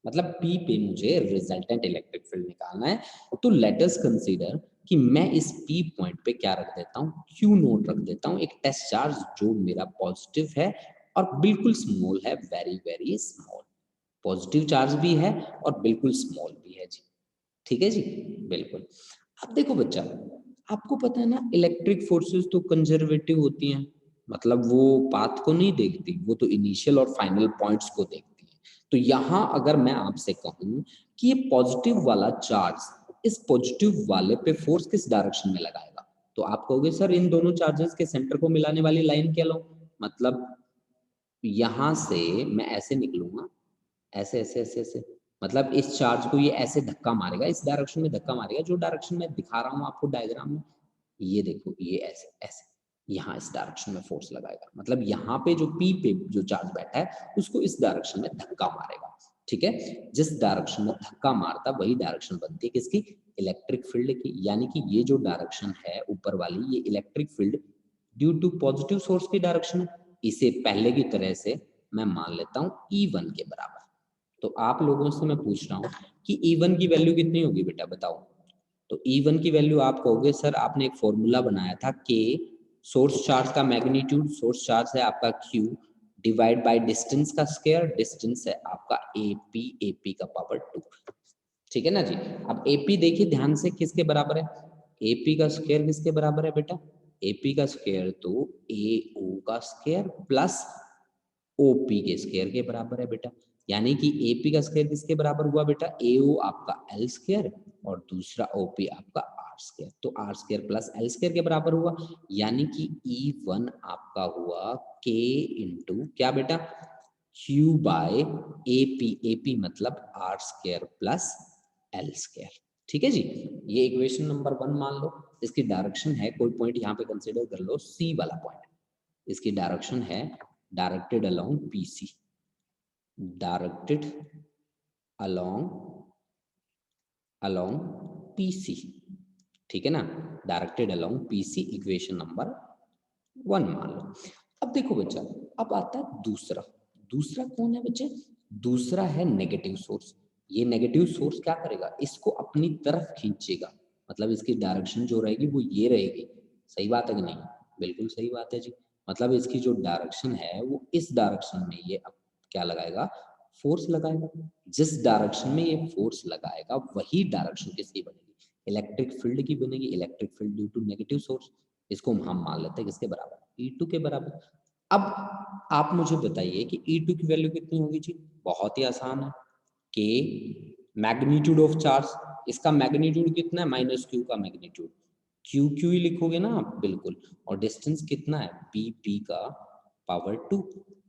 मतलब P पे मुझे रिजल्टेंट इलेक्ट्रिक फील्ड निकालना है। तो लेट अस कंसीडर कि मैं इस P पॉइंट पे क्या रख देता हूँ, Q नोट रख देता हूँ, एक टेस्ट चार्ज जो मेरा पॉजिटिव है और बिल्कुल स्मॉल है, very very small. Positive charge भी है और बिल्कुल स्मॉल भी है जी। ठीक है जी, बिल्कुल। अब देखो बच्चा, आपको पता है ना, इलेक्ट्रिक फोर्सेस तो कंजर्वेटिव होती हैं, मतलब वो पाथ को नहीं देखती, वो तो इनिशियल और फाइनल पॉइंट्स को देखती है। तो यहाँ अगर मैं आपसे कहूँ कि ये पॉजिटिव वाला चार्ज इस पॉजिटिव वाले पे फोर्स किस डायरेक्शन में लगाएगा, तो आप कहोगे सर इन दोनों चार्जेस के सेंटर को मिलाने वाली लाइन क्या लो, मतलब यहाँ से मैं ऐसे निकलूंगा, ऐसे ऐसे ऐसे ऐसे, मतलब इस चार्ज को ये ऐसे धक्का मारेगा, इस डायरेक्शन में धक्का मारेगा, जो डायरेक्शन में दिखा रहा हूँ आपको डायग्राम में, ये देखो ये ऐसे ऐसे, यहाँ इस डायरेक्शन में फोर्स लगाएगा, मतलब यहाँ पे जो P पे जो चार्ज बैठा है उसको इस डायरेक्शन में धक्का मारेगा। ठीक है, जिस डायरेक्शन में धक्का मारता वही डायरेक्शन बनती है किसकी, इलेक्ट्रिक फील्ड की। यानी कि ये जो डायरेक्शन है ऊपर वाली, ये electric field due to positive source की डायरेक्शन है। इसे पहले की तरह से मैं मान लेता हूँ E1 के बराबर। तो आप लोगों से मैं पूछ रहा हूँ कि E1 की वैल्यू कितनी होगी बेटा, बताओ। तो E1 की वैल्यू आप कहोगे सर आपने एक फॉर्मूला बनाया था K, सोर्स चार्ज का मैग्नीट्यूड, सोर्स चार्ज है आपका Q, डिवाइड बाय डिस्टेंस का स्क्वायर, डिस्टेंस है आपका AP, AP का पावर 2। ठीक है ना जी। अब AP देखिए ध्यान से किसके बराबर है, AP का स्क्वायर किसके बराबर है बेटा, AP का स्क्वायर तो AO का स्क्वायर प्लस OP के स्क्वायर के बराबर है बेटा। यानी कि AP का स्क्वायर किसके बराबर हुआ बेटा, AO आपका L स्क्वायर और दूसरा OP आपका R स्क्वायर, तो R square plus L square के बराबर हुआ। यानी कि E1 आपका हुआ K इंटू क्या बेटा, Q बाय AP, AP मतलब R square plus L square. ठीक है जी, ये इक्वेशन नंबर 1 मान लो। इसकी डायरेक्शन है, कोई पॉइंट यहाँ पे कंसीडर कर लो C वाला पॉइंट, इसकी डायरेक्शन है directed along PC, directed along PC। ठीक है ना, directed along PC equation number 1 मान लो। अब देखो बच्चा, अब आता है दूसरा। दूसरा कौन है बच्चे? दूसरा है नेगेटिव सोर्स। ये नेगेटिव सोर्स क्या करेगा, इसको अपनी तरफ खींचेगा, मतलब इसकी डायरेक्शन जो रहेगी वो ये रहेगी। सही बात है कि नहीं? बिल्कुल सही बात है जी। मतलब इसकी जो डायरेक्शन है वो इस डायरेक्शन में ये अब क्या लगाएगा, फोर्स लगाएगा। जिस डायरेक्शन में ये फोर्स लगाएगा वही डायरेक्शन किसकी बनेगी, इलेक्ट्रिक फील्ड की बनेगी। Electric field due to negative source, इसको हम मान लेते हैं किसके बराबर, E2 के बराबर। अब आप मुझे बताइए कि E2 की वैल्यू कितनी होगी जी? बहुत ही आसान है, के मैग्नीट्यूड ऑफ चार्ज, इसका मैग्नीट्यूड कितना है, माइनस क्यू का मैग्नीट्यूड, क्यू क्यू ही लिखोगे ना आप, बिल्कुल। और डिस्टेंस कितना है, बी पी का पावर 2।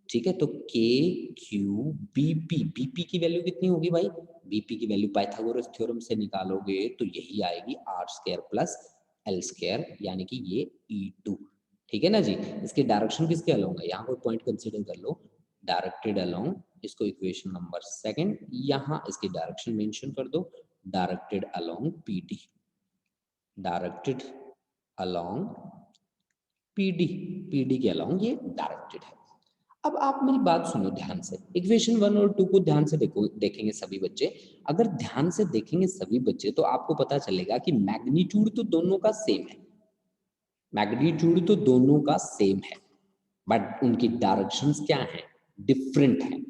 ठीक है, तो के क्यू बी पी, बीपी की वैल्यू कितनी होगी भाई, बीपी की वैल्यू पाइथागोरस थ्योरम से निकालोगे तो यही आएगी R square plus L square, यानी कि ये E2। ठीक है ना जी। इसकी डायरेक्शन किसके अलोंग है, यहाँ कोई पॉइंट कंसीडर कर लो, डायरेक्टेड अलोंग, इसको इक्वेशन नंबर सेकंड, यहाँ इसकी डायरेक्शन मेंशन कर दो, directed along PD, directed along PD, PD के अलोंग ये डायरेक्टेड है। अब आप मेरी बात सुनो ध्यान से, इक्वेशन 1 और 2 को ध्यान से देखेंगे सभी बच्चे। अगर ध्यान से देखेंगे सभी बच्चे तो आपको पता चलेगा कि मैग्नीट्यूड तो दोनों का सेम है, मैग्नीट्यूड तो दोनों का सेम है, बट उनकी डायरेक्शंस क्या हैं, डिफरेंट हैं।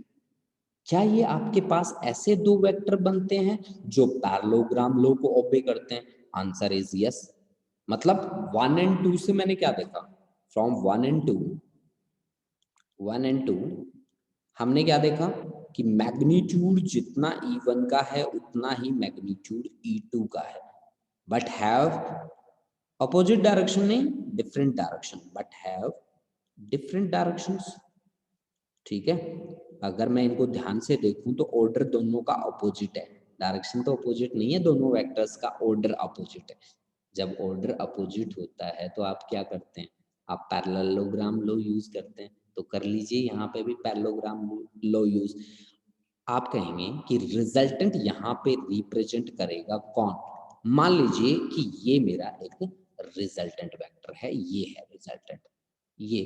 क्या ये आपके पास ऐसे दो वेक्टर बनते हैं जो पैरेललोग्राम लॉ को ओबे करते हैं? Answer is yes. मतलब 1 एंड 2 से मैंने क्या देखा, फ्रॉम 1 एंड 2, 1 एंड 2 हमने क्या देखा कि मैग्नीट्यूड जितना E1 का है उतना ही मैग्नीट्यूड E2 का है, बट हैव अपोजिट डायरेक्शन, नहीं different direction, but have different directions. ठीक है, अगर मैं इनको ध्यान से देखूं तो ऑर्डर दोनों का अपोजिट है, डायरेक्शन तो अपोजिट नहीं है, दोनों वेक्टर्स का ऑर्डर अपोजिट है। जब ऑर्डर अपोजिट होता है तो आप क्या करते हैं, आप पैरेललोग्राम लॉ यूज करते हैं। तो कर लीजिए यहाँ पे भी पैरेललोग्राम लॉ यूज। आप कहेंगे कि रिजल्टेंट यहाँ पे रिप्रेजेंट करेगा कौन, मान लीजिए कि ये मेरा एक रिजल्टेंट वेक्टर है, ये है रिजल्टेंट, ये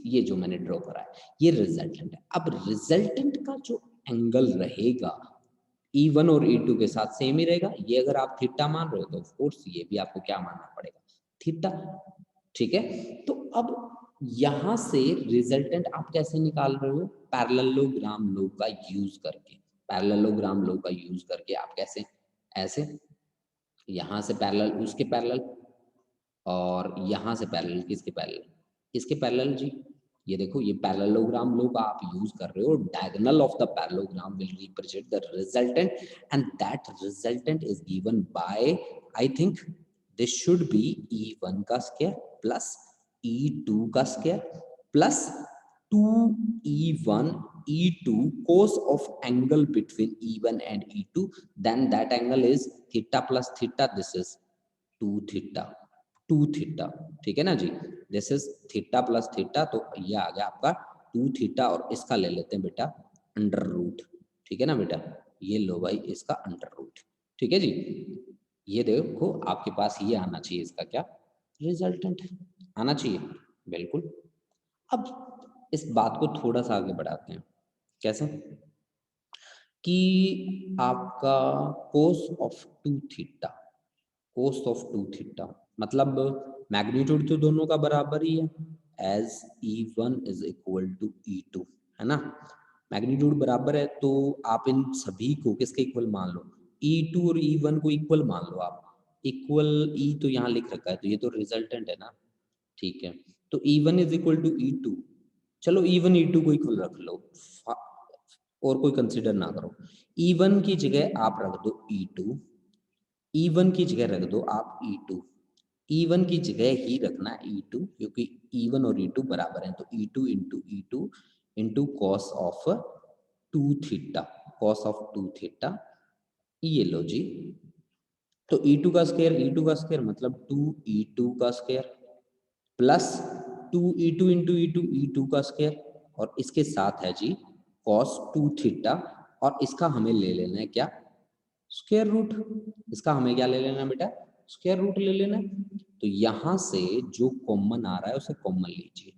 ये जो मैंने ड्रॉ करा है ये रिजल्टेंट है। अब रिजल्टेंट का जो एंगल रहेगा E1 और E2 के साथ सेम ही रहेगा। ये अगर आप थीटा मान रहे हो तो ऑफ कोर्स ये भी आपको क्या मानना पड़ेगा, थीटा। ठीक है, तो अब यहां से रिजल्टेंट आप कैसे निकाल रहे हो, पैरेललोग्राम लॉ का यूज करके। पैरेललोग्राम लॉ का यूज करके आप कैसे, ऐसे यहां से पैरेलल उसके पैरेलल, और यहां से पैरेलल किसके पैरेलल, किसके पैरेलल जी, ये देखो ये पैरेललोग्राम लॉ का आप यूज कर रहे हो। Diagonal of the parallelogram will represent the resultant and that resultant is given by, I think this should be E1 का स्क्वायर प्लस E2 का square plus 2E1 E2 cos of angle between E1 and E2, then that angle is theta plus theta, this is 2 theta, 2 theta. ठीक है ना जी, this is theta plus theta, तो ये आ गया आपका 2 थीटा, और इसका ले लेते हैं बेटा अंडर रूट। ठीक है ना बेटा, ये लो भाई इसका अंडर रूट। ठीक है जी, ये देखो आपके पास ये आना चाहिए, इसका क्या रिजल्टेंट आना चाहिए, बिल्कुल। अब इस बात को थोड़ा सा आगे बढ़ाते हैं, कैसे कि आपका cos of 2 theta, cos of 2 theta मतलब मैग्नीट्यूड तो दोनों का बराबर ही है, as E1 is equal to E2, है ना। मैग्नीट्यूड बराबर है तो आप इन सभी को किसके इक्वल मान लो, E2 और E1 को इक्वल मान लो आप। इक्वल E तो यहाँ लिख रखा है तो ये तो रिजल्टेंट है ना। ठीक है, तो E1 is equal to E2, चलो E1 E2 को इक्वल रख लो, और कोई कंसिडर ना करो। E1 की जगह आप रख दो E2, E1 की जगह रख दो आप E2, E1 की जगह ही रखना E2, क्योंकि E1 और E2 बराबर हैं, तो E2 into E2 into cos of 2 theta, cos of 2 theta, ये लो जी। तो E2 का स्क्वायर, E2 का स्क्वायर मतलब 2E2 का square plus 2E2 into E2, E2 का स्क्वायर, और इसके साथ है जी कॉस 2 थीटा, और इसका हमें ले लेना है क्या, स्क्वायर रूट। इसका हमें क्या ले लेना बेटा, स्क्वायर रूट ले लेना है। तो यहाँ से जो कॉमन आ रहा है उसे कॉमन लीजिए।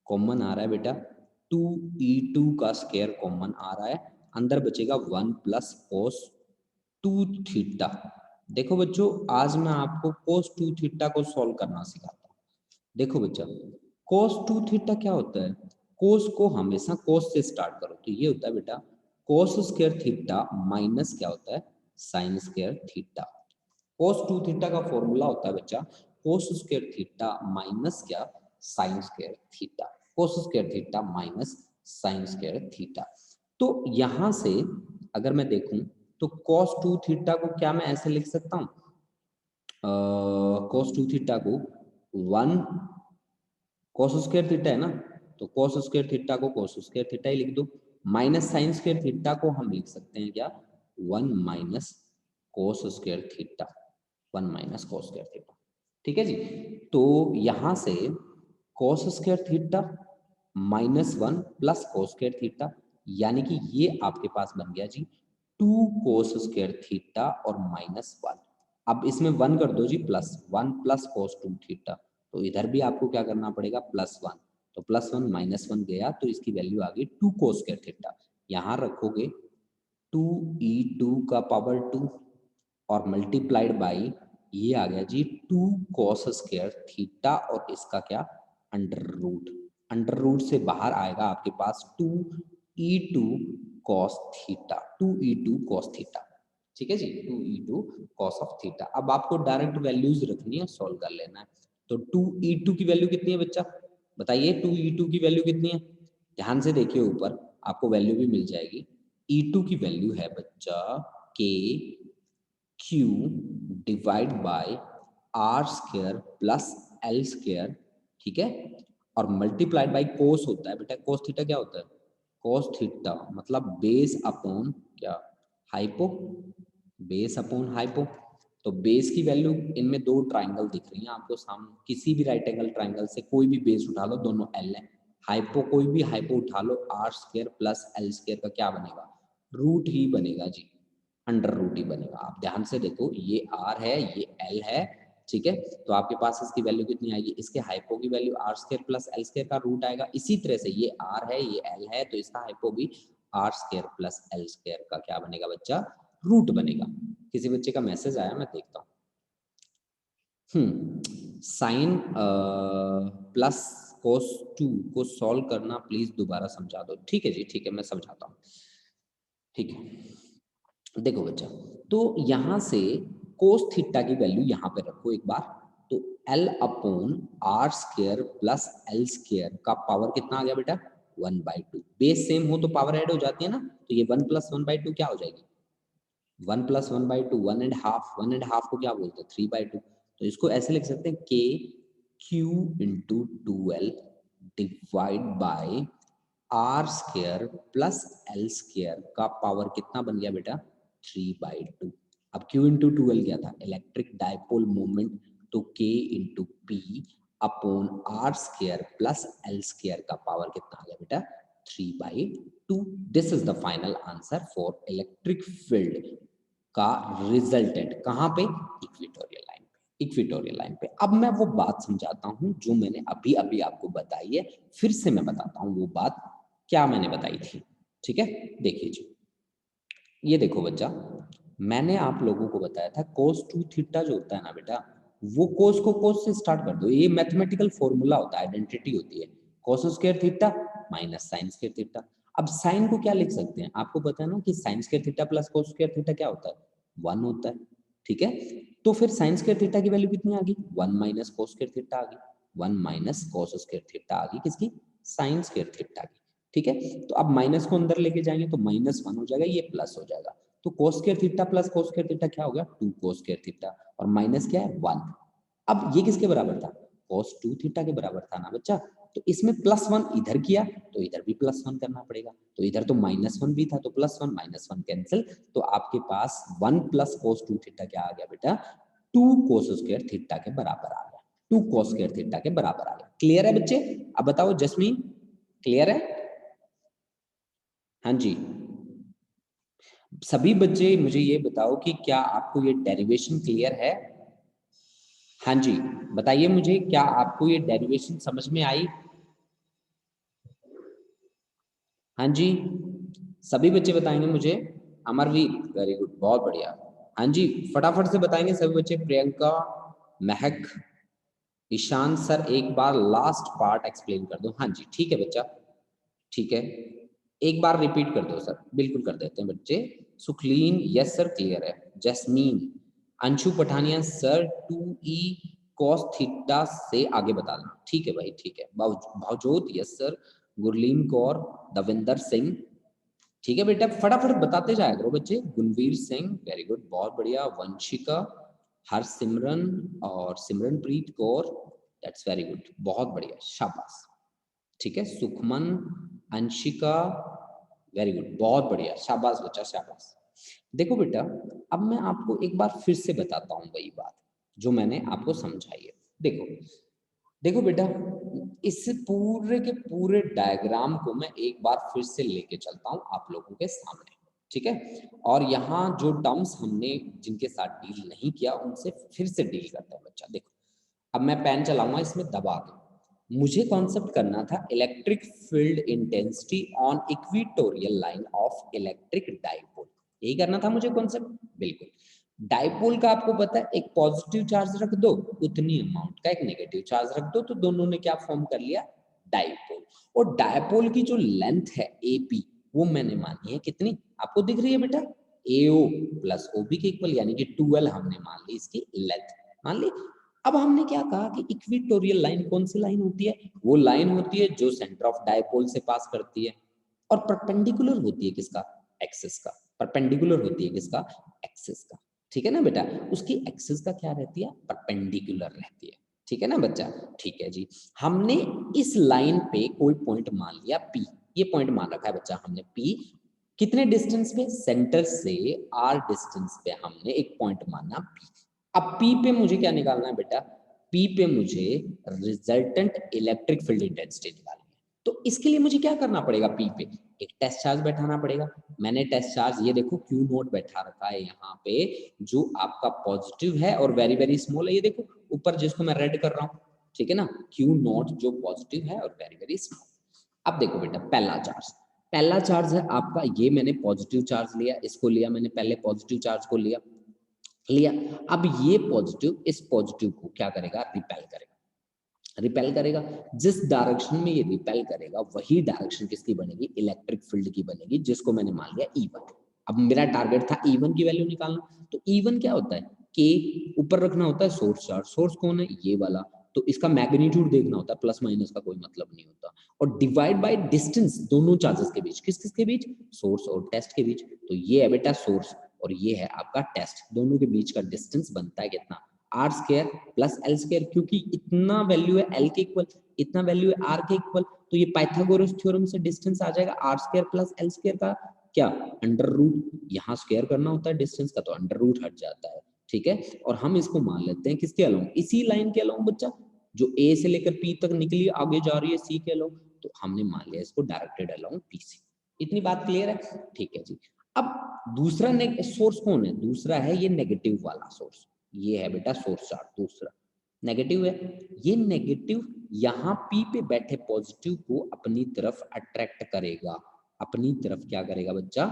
कॉमन आ रहा है बेटा 2e2 का स्क्वायर कॉमन आ रहा है, अंदर बचेगा 1 प्लस कोस 2 थीटा। देखो बच्चों, आज मैं आपको कोस 2 थीटा को सॉल्व करना सिखाता हूँ। देखो बच्चा, कोस 2 थीटा क्या होता है? कोस को हमेशा कोस से स्टार्ट करो, तो ये होता है बेटा कोस स्क्वायर थीटा माइनस क्या होता है, साइन स्क्वायर थीटा। कोस 2 थीटा का फॉर्मूला होता है बच्चा कोस स्क्वायर थीटा माइनस क्या, sine square theta. Cos square theta minus sine square theta. तो यहां से अगर मैं देखूं तो कोस 2 थीटा को क्या मैं ऐसे लिख सकता हूं, कोस 2 थीटा को 1 कोस स्क्वायर थीटा है ना, तो कोस स्क्वायर थीटा को कोस स्क्वायर थीटा ही लिख दो, माइनस साइन स्क्वायर थीटा को हम लिख सकते हैं क्या, 1 minus cos square theta, 1 minus cos square theta. ठीक है जी। तो यहां से cos square theta minus 1 plus cos square theta, यानी कि ये आपके पास बन गया जी 2 कोस स्क्वायर थीटा और माइनस 1। अब इसमें 1 कर दो जी, प्लस 1 प्लस कोस 2 थीटा, तो इधर भी आपको क्या करना पड़ेगा, प्लस 1। तो प्लस 1 माइनस 1 गया, तो इसकी वैल्यू आ गई 2 कोस स्क्वायर थीटा। यहां रखोगे 2e2 का पावर 2 और मल्टीप्लाइड बाई ये आ गया जी 2 कॉस स्क्वायर थीटा और इसका क्या, अंडर रूट। अंडर रूट से बाहर आएगा आपके पास 2e2 cos theta, 2e2 cos theta. ठीक है जी, 2e2 कॉस ऑफ थीटा। अब आपको डायरेक्ट वैल्यूज रखनी है, सॉल्व कर लेना है। तो 2e2 की वैल्यू कितनी है बच्चा, बताइए 2e2 की वैल्यू कितनी है। ध्यान से देखिए ऊपर, आपको वैल्यू भी मिल जाएगी। e2 की वैल्यू है बच्चा k Q divide by R square plus L square. ठीक है, और मल्टीप्लाइड बाय कोस होता है बेटा, कोस थीटा क्या होता है, कोस थीटा मतलब बेस अपॉन क्या, हाइपो, बेस अपॉन हाइपो। तो बेस की वैल्यू, इनमें दो ट्राइंगल दिख रही हैं आपको सामने, किसी भी राइट एंगल ट्राइंगल से कोई भी बेस उठा लो, दोनों एल है। हाइपो कोई भी हाइपो उठा लो, R square plus L square का क्या बनेगा, रूट ही बनेगा जी, अंडर रूट ही बनेगा। आप ध्यान से देखो, ये आर है ये एल है, ठीक है। तो आपके पास इसकी वैल्यू कितनी आएगी, इसके हाइपो की value R square plus L square का रूट आएगा। इसी तरह से ये आर है ये एल है, तो इसका हाइपो भी R square plus L square का क्या बनेगा बच्चा, रूट बनेगा। किसी बच्चे का मैसेज आया, मैं देखता हूँ। साइन प्लस कोस 2 को सॉल्व करना प्लीज दोबारा समझा दो। ठीक है जी, ठीक है, मैं समझाता हूँ। ठीक है, देखो बच्चा, तो यहां से कोस थीटा की वैल्यू यहां पे रखो एक बार। तो L upon R square plus L square का पावर कितना आ गया बेटा, 1/2। बेस सेम हो तो पावर ऐड हो जाती है ना, तो ये 1 प्लस 1/2 क्या हो जाएगी, 1 प्लस 1/2, 1.5, 1.5 को क्या बोलते हैं, 3/2। तो इसको ऐसे लिख सकते हैं k Q into 2l divide by R square plus L square का पावर कितना बन गया बेटा, 3/2। अब Q इंटू 2l क्या था, इलेक्ट्रिक डायपोल मोमेंट, तो K into P upon R square plus L square का पावर कितना आ गया बेटा, 3/2। This is the final answer for electric field का रिजल्टेंट। कहां पे, इक्वेटोरियल लाइन पे, इक्वेटोरियल लाइन पे। अब मैं वो बात समझाता हूं जो मैंने अभी अभी आपको बताई है, फिर से मैं बताता हूं वो बात क्या मैंने बताई थी। ठीक है, देखिए जी, ये देखो बच्चा, मैंने आप लोगों को बताया था कोस 2 थीटा जो होता है ना बेटा, वो कोस को कोस से स्टार्ट कर दो, ये मैथमेटिकल फॉर्मूला होता है, आइडेंटिटी होती है, cos square theta minus sine square theta. अब साइन को क्या लिख सकते हैं, आपको पता है ना कि sine square theta plus cos square theta क्या होता है, 1 होता है। ठीक है, तो फिर साइन स्क्वायर थीटा की वैल्यू कितनी आ गई, 1 माइनस कोस स्क्वायर थीटा आ गई, 1 माइनस कोस स्क्वायर थीटा आ गई किसकी, साइन स्क्वायर थीटा की। ठीक है, तो अब माइनस को अंदर लेके जाएंगे तो -1 हो जाएगा, ये प्लस हो जाएगा। तो cos square theta plus cos square theta क्या हो गया, 2 कोस स्क्वायर थीटा, और माइनस क्या है, 1। अब ये किसके बराबर था, कोस 2 थीटा के बराबर था ना बच्चा। तो इसमें +1 इधर किया तो इधर भी +1 करना पड़ेगा, तो इधर तो -1 भी था, तो +1 -1 कैंसिल, तो आपके पास 1 प्लस कोस 2 थीटा क्या आ गया बेटा, 2 कोस स्क्वायर थीटा के बराबर आ गया, 2 कोस स्क्वायर थीटा के बराबर आ गया। क्लियर है बच्चे, अब बताओ जस्मीन, क्लियर है, हाँ जी। सभी बच्चे मुझे ये बताओ कि क्या आपको ये डेरिवेशन क्लियर है, हाँ जी, बताइए मुझे, क्या आपको ये डेरिवेशन समझ में आई? हाँ जी, सभी बच्चे बताएंगे मुझे। अमरवीर, वेरी गुड, बहुत बढ़िया। हाँ जी, फटाफट से बताएंगे सभी बच्चे। प्रियंका, महक, ईशान सर, एक बार लास्ट पार्ट एक्सप्लेन कर दो। हाँ जी, ठीक है बच्चा, ठीक है, एक बार रिपीट कर दो सर। बिल्कुल कर देते हैं बच्चे। सुखलीन, यस सर, क्लियर है। Jasmine, Anshu Pathania sir, 2e cos theta से आगे बताना। ठीक है भाई, ठीक है। भावजोत, यस सर। गुरलीन कौर, दविंदर सिंह, ठीक है बेटा, फटाफट बताते जाया करो बच्चे। गुणवीर सिंह, वेरी गुड, बहुत बढ़िया। वंशिका, हरसिमरन और Simranpreet Kaur, that's very good, बहुत बढ़िया, शाबाश। ठीक है, सुखमन, अंशिका, वेरी गुड, बहुत बढ़िया, शाबाश बच्चा, शाबाश। देखो बेटा, अब मैं आपको एक बार फिर से बताता हूँ वही बात जो मैंने आपको समझाई है। देखो देखो बेटा, इस पूरे के पूरे डायग्राम को मैं एक बार फिर से लेके चलता हूं आप लोगों के सामने, ठीक है। और यहाँ जो टर्म्स हमने जिनके साथ डील नहीं किया उनसे फिर से डील करते हैं बच्चा। देखो, अब मैं पेन चलाऊंगा, इसमें दबा के मुझे कॉन्सेप्ट करना था electric field intensity on equatorial line of electric dipole. यही करना था मुझे कॉन्सेप्ट, बिल्कुल। डाइपोल का आपको पता है, एक पॉजिटिव चार्ज रख दो, उतनी अमाउंट का एक नेगेटिव चार्ज रख दो, तो दोनों ने क्या फॉर्म कर लिया, डाइपोल। और डाइपोल की जो लेंथ है एपी, वो मैंने मानी है कितनी, आपको दिख रही है बेटा, एओ प्लस ओबी के इक्वल, यानी कि 12 हमने मान ली इसकी लेंथ, मान ली। अब हमने क्या कहा कि इक्वेटोरियल लाइन कौन सी लाइन होती है, वो लाइन होती है जो सेंटर ऑफ डाइपोल से पास करती है और परपेंडिकुलर होती है किसका, एक्सिस का। परपेंडिकुलर होती है किसका, एक्सिस का। ठीक है ना बेटा, उसकी एक्सिस का क्या रहती है, परपेंडिकुलर रहती है। ठीक है ना बच्चा, ठीक है जी। हमने इस लाइन पे कोई पॉइंट मान लिया पी, ये पॉइंट मान रखा है बच्चा हमने पी। कितने डिस्टेंस पे, सेंटर से आर डिस्टेंस पे हमने एक पॉइंट माना पी। अब पी पे मुझे क्या निकालना है बेटा, पी पे मुझे रिजल्टेंट इलेक्ट्रिक फील्ड इंटेंसिटी निकालनी है। तो इसके लिए मुझे क्या करना पड़ेगा, पी पे एक टेस्ट चार्ज बैठाना पड़ेगा। मैंने टेस्ट चार्ज, ये देखो क्यू नोट बैठा रखा है यहाँ पे, जो आपका पॉजिटिव है और वेरी वेरी स्मॉल है, ये देखो ऊपर जिसको मैं रेड कर रहा हूँ, ठीक है ना, क्यू नोट जो पॉजिटिव है और वेरी वेरी स्मॉल। अब देखो बेटा, पहला चार्ज है आपका, ये मैंने पॉजिटिव चार्ज लिया, इसको लिया मैंने, पहले पॉजिटिव चार्ज को लिया लिया। अब ये पॉजिटिव इस पॉजिटिव को क्या करेगा, रिपेल करेगा, रिपेल करेगा। जिस डायरेक्शन में ये रिपेल करेगा वही डायरेक्शन किसकी बनेगी, इलेक्ट्रिक फील्ड की बनेगी, जिसको मैंने मान लिया E1। अब मेरा टारगेट था E1 की वैल्यू निकालना, तो E1 क्या होता है, के ऊपर रखना होता है सोर्स चार्ज, सोर्स कौन है, ये वाला, तो इसका मैग्नीट्यूड देखना होता है, प्लस माइनस का कोई मतलब नहीं होता, और डिवाइड बाय डिस्टेंस दोनों चार्जेस के बीच, किस किस के बीच, सोर्स और टेस्ट के बीच। तो ये है बेटा सोर्स और ये है आपका टेस्ट, दोनों के बीच का डिस्टेंस बनता है कितना, R square plus L square, क्योंकि इतना वैल्यू है एल के इक्वल, इतना वैल्यू है आर के इक्वल, तो ये पाइथागोरस थ्योरम से डिस्टेंस आ जाएगा R square plus L square का क्या, अंडर रूट, यहाँ स्क्वायर करना होता है डिस्टेंस का, तो अंडर रूट हट जाता है। ठीक है, और हम इसको मान लेते हैं किसके अलोंग, इसी लाइन के अलोंग बच्चा, जो ए से लेकर पी तक निकली आगे जा रही है सी के अलोंग, तो हमने मान लिया इसको डायरेक्टेड अलोंग पी सी। इतनी बात क्लियर है, ठीक है जी। अब दूसरा सोर्स कौन है, दूसरा है ये नेगेटिव वाला सोर्स, ये है बेटा सोर्स चार्ज, दूसरा नेगेटिव है। ये नेगेटिव यहाँ पी पे बैठे पॉजिटिव को अपनी तरफ अट्रैक्ट करेगा, अपनी तरफ क्या करेगा बच्चा,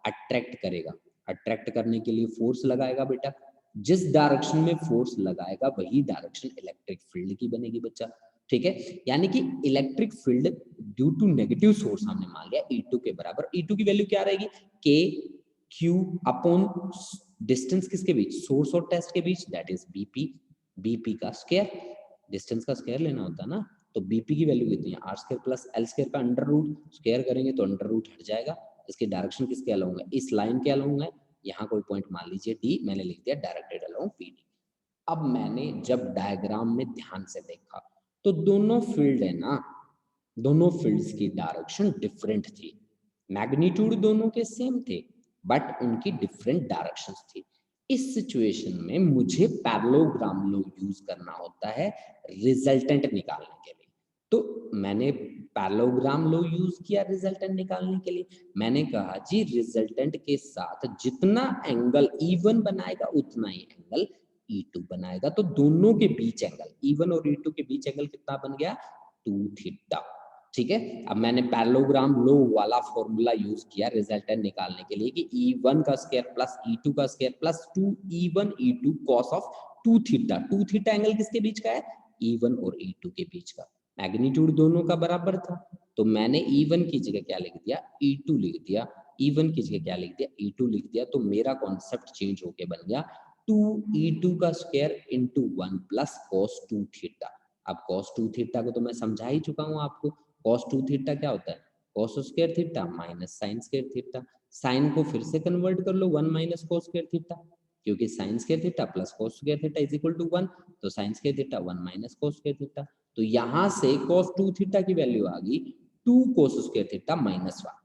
अट्रैक्ट करेगा। अट्रैक्ट करने के लिए फोर्स लगाएगा बेटा, जिस डायरेक्शन में फोर्स लगाएगा वही डायरेक्शन इलेक्ट्रिक फील्ड की बनेगी बच्चा। ठीक है, यानी कि electric field due to negative source हमने मान लिया E2 के बराबर, E2 की वैल्यू क्या रहेगी, के क्यू अपॉन डिस्टेंस किसके बीच, सोर्स और टेस्ट के बीच, दैट इज बीपी, बीपी का स्क्वायर, डिस्टेंस का स्क्वायर लेना होता है ना, तो बीपी की वैल्यू कितनी है, R square plus L square का अंडर रूट, स्क्वायर करेंगे तो अंडर रूट हट जाएगा। इसकी डायरेक्शन किसके अलोंग है, इस लाइन के अलोंग है, यहाँ कोई पॉइंट मान लीजिए डी, मैंने लिख दिया डायरेक्टेड अलोंग पी डी। अब मैंने जब डायग्राम में ध्यान से देखा तो दोनों फील्ड है ना, दोनों फील्ड्स की डायरेक्शन डिफरेंट थी, मैग्नीट्यूड दोनों के सेम थे बट उनकी डिफरेंट डायरेक्शंस थी। इस सिचुएशन में मुझे पैरेललोग्राम लॉ यूज करना होता है रिजल्टेंट निकालने के लिए, तो मैंने पैरेललोग्राम लॉ यूज किया रिजल्टेंट निकालने के लिए। मैंने कहा जी रिजल्टेंट के साथ जितना एंगल E1 बनाएगा उतना ही एंगल E2 बनाएगा। तो दोनों के बीच एंगल E1 और E2 के बीच एंगल कितना बन गया? 2 थीटा। ठीक है, अब मैंने पैरेललोग्राम लॉ वाला फॉर्मूला यूज किया रिजल्टेंट निकालने के लिए कि E1 का स्क्वायर प्लस E2 का square plus 2E1 E2 cos of 2 theta. 2 theta angle किसके बीच का है? E1 और E2 के बीच का। मैग्नीट्यूड दोनों का बराबर था, तो मैंने E1 की जगह क्या लिख दिया? E2 लिख दिया। E1 की जगह क्या लिख दिया? E2 लिख दिया। तो मेरा कॉन्सेप्ट चेंज होके बन गया 2E2 का square into 1 plus cos 2 theta. अब cos 2 थीटा को तो मैं समझा ही चुका हूँ आपको। cos 2 थीटा क्या होता है? cos square theta minus sin square theta. sin को फिर से कन्वर्ट कर लो 1 माइनस cos स्क्वायर थीटा, क्योंकि sin square theta plus cos square theta is equal to 1, तो sin square theta 1 minus cos square theta. तो यहाँ से cos 2 थीटा की वैल्यू आ गई 2 cos स्क्वायर थीटा माइनस 1।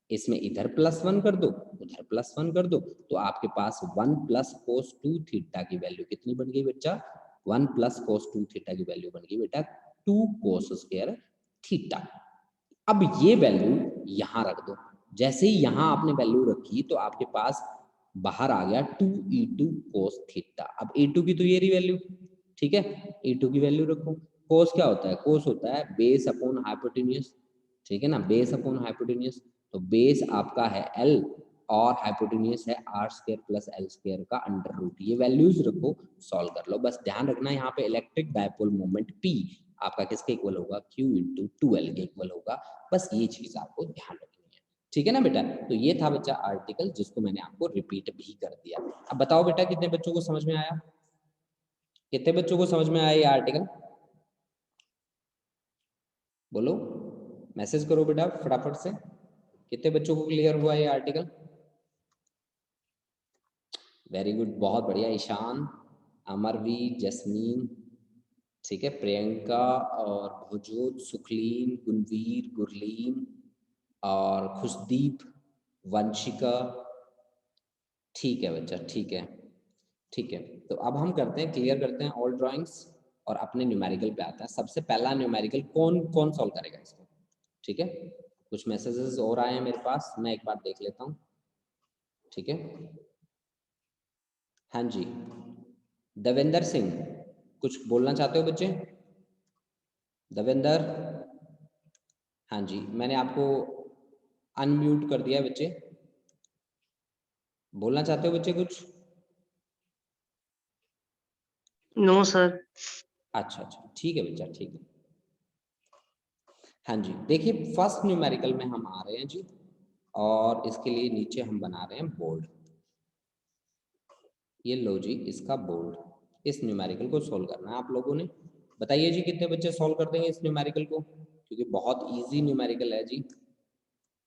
इसमें इधर प्लस 1 कर दो, उधर प्लस 1 कर दो, तो आपके पास 1 प्लस cos 2 थीटा की वैल्यू कितनी बन गई बच्चा? 1 प्लस cos 2 थीटा की वैल्यू बन गई बेटा 2 cos स्क्वायर थीटा। अब ये वैल्यू यहां रख दो। जैसे ही यहां आपने वैल्यू रखी तो आपके पास बाहर आ गया 2E2 cos थीटा। अब E2 की तो ये रही वैल्यू, ठीक है, E2 की वैल्यू रखो। cos क्या होता है? cos होता है बेस अपॉन हाइपोटेन्यूज, ठीक है ना, बेस अपॉन हाइपोटेन्यूज। तो बेस आपका है L और हाइपोटेन्यूज है R square plus L square का अंडर रूट। ये वैल्यूज रखो, सॉल्व कर लो। बस ध्यान रखना यहाँ पे इलेक्ट्रिक डायपोल मोमेंट P आपका किसके इक्वल होगा? Q इंटू 2L के इक्वल होगा। बस ये चीज आपको ध्यान रखनी है, ठीक है ना बेटा। तो ये था बच्चा आर्टिकल, जिसको मैंने आपको रिपीट भी कर दिया। अब बताओ बेटा कितने बच्चों को समझ में आया? कितने बच्चों को समझ में आया ये आर्टिकल? बोलो, मैसेज करो बेटा फटाफट से, कितने बच्चों को क्लियर हुआ ये आर्टिकल? वेरी गुड, बहुत बढ़िया। ईशान, अमरवीर, जसमीन, ठीक है, प्रियंका और भुजोत, सुखलीन, गुणवीर, गुरलीन और खुशदीप, वंशिका। ठीक है बच्चा, ठीक है, ठीक है। तो अब हम करते हैं, क्लियर करते हैं ऑल ड्राइंग्स और अपने न्यूमेरिकल पे आते हैं। सबसे पहला न्यूमेरिकल कौन कौन सॉल्व करेगा इसको? ठीक है, कुछ मैसेजेस और आए हैं मेरे पास, मैं एक बार देख लेता हूँ। ठीक है, हाँ जी, देवेंद्र सिंह, कुछ बोलना चाहते हो बच्चे? देवेंद्र, हाँ जी, मैंने आपको अनम्यूट कर दिया है बच्चे, बोलना चाहते हो बच्चे कुछ? No sir. अच्छा अच्छा, ठीक है बच्चा, ठीक है। हाँ जी, देखिए फर्स्ट न्यूमेरिकल में हम आ रहे हैं जी, और इसके लिए नीचे हम बना रहे हैं बोर्ड। ये लो जी, इसका बोर्ड। इस न्यूमेरिकल को सॉल्व करना है आप लोगों ने। बताइए जी कितने बच्चे सॉल्व कर देंगे इस न्यूमेरिकल को, क्योंकि बहुत इजी न्यूमेरिकल है जी।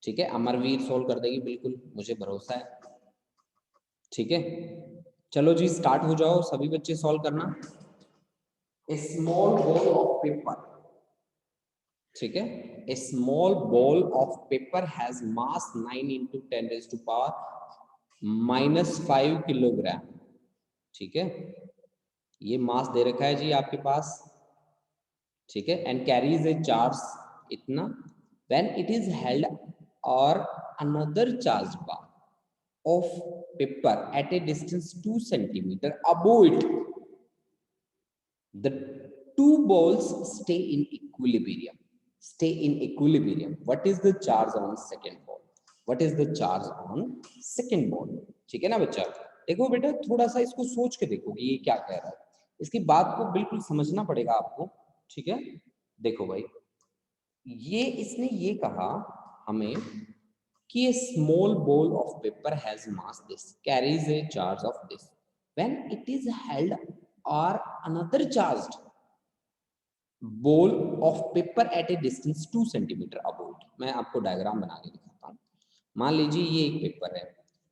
ठीक है, अमरवीर सॉल्व कर देगी बिल्कुल, मुझे भरोसा है। ठीक है, चलो जी स्टार्ट हो जाओ सभी बच्चे सॉल्व करना। A small ball of paper, ठीक है, a small ball of paper has mass 9 into 10 raised to power -5 kilogram. ठीक है, ये मास दे रखा है जी आपके पास, ठीक है, एंड कैरीज ए चार्ज इतना, व्हेन इट इज हेल्ड और another charge bar of paper at a distance 2 centimeter above it, the two balls stay in equilibrium. Stay in equilibrium. What is the charge on second ball? What is the charge on second ball? ठीक है ना बच्चा? देखो बेटा थोड़ा सा इसको सोच के देखो कि ये क्या कह रहा है, इसकी बात को बिल्कुल समझना पड़ेगा आपको। ठीक है, देखो भाई, ये इसने ये कहा हमें कि a small ball of paper has mass this, carries a charge of this, when it is held or another charged ball of paper at a distance 2 centimeter above it। मैं आपको डायग्राम बना के दिखाता हूँ। मान लीजिए ये एक पेपर है,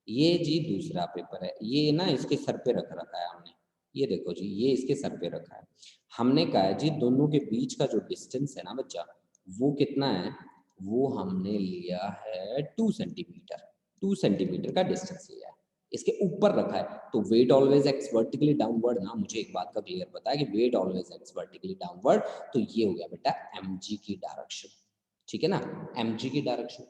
ये जी दूसरा पेपर है, ये ना इसके सर पे रख रखा है हमने, ये देखो जी ये इसके सर पे रखा है। हमने कहा है जी दोनों के बीच का जो डिस्टेंस है ना बच्चा, वो कितना है? वो हमने लिया है 2 सेंटीमीटर। 2 सेंटीमीटर का डिस्टेंस लिया है, इसके ऊपर रखा है। तो weight always acts vertically downward ना, मुझे एक बात का क्लियर पता है कि weight always acts vertically downward. तो ये हो गया बेटा mg की डायरेक्शन, ठीक है ना, mg की डायरेक्शन।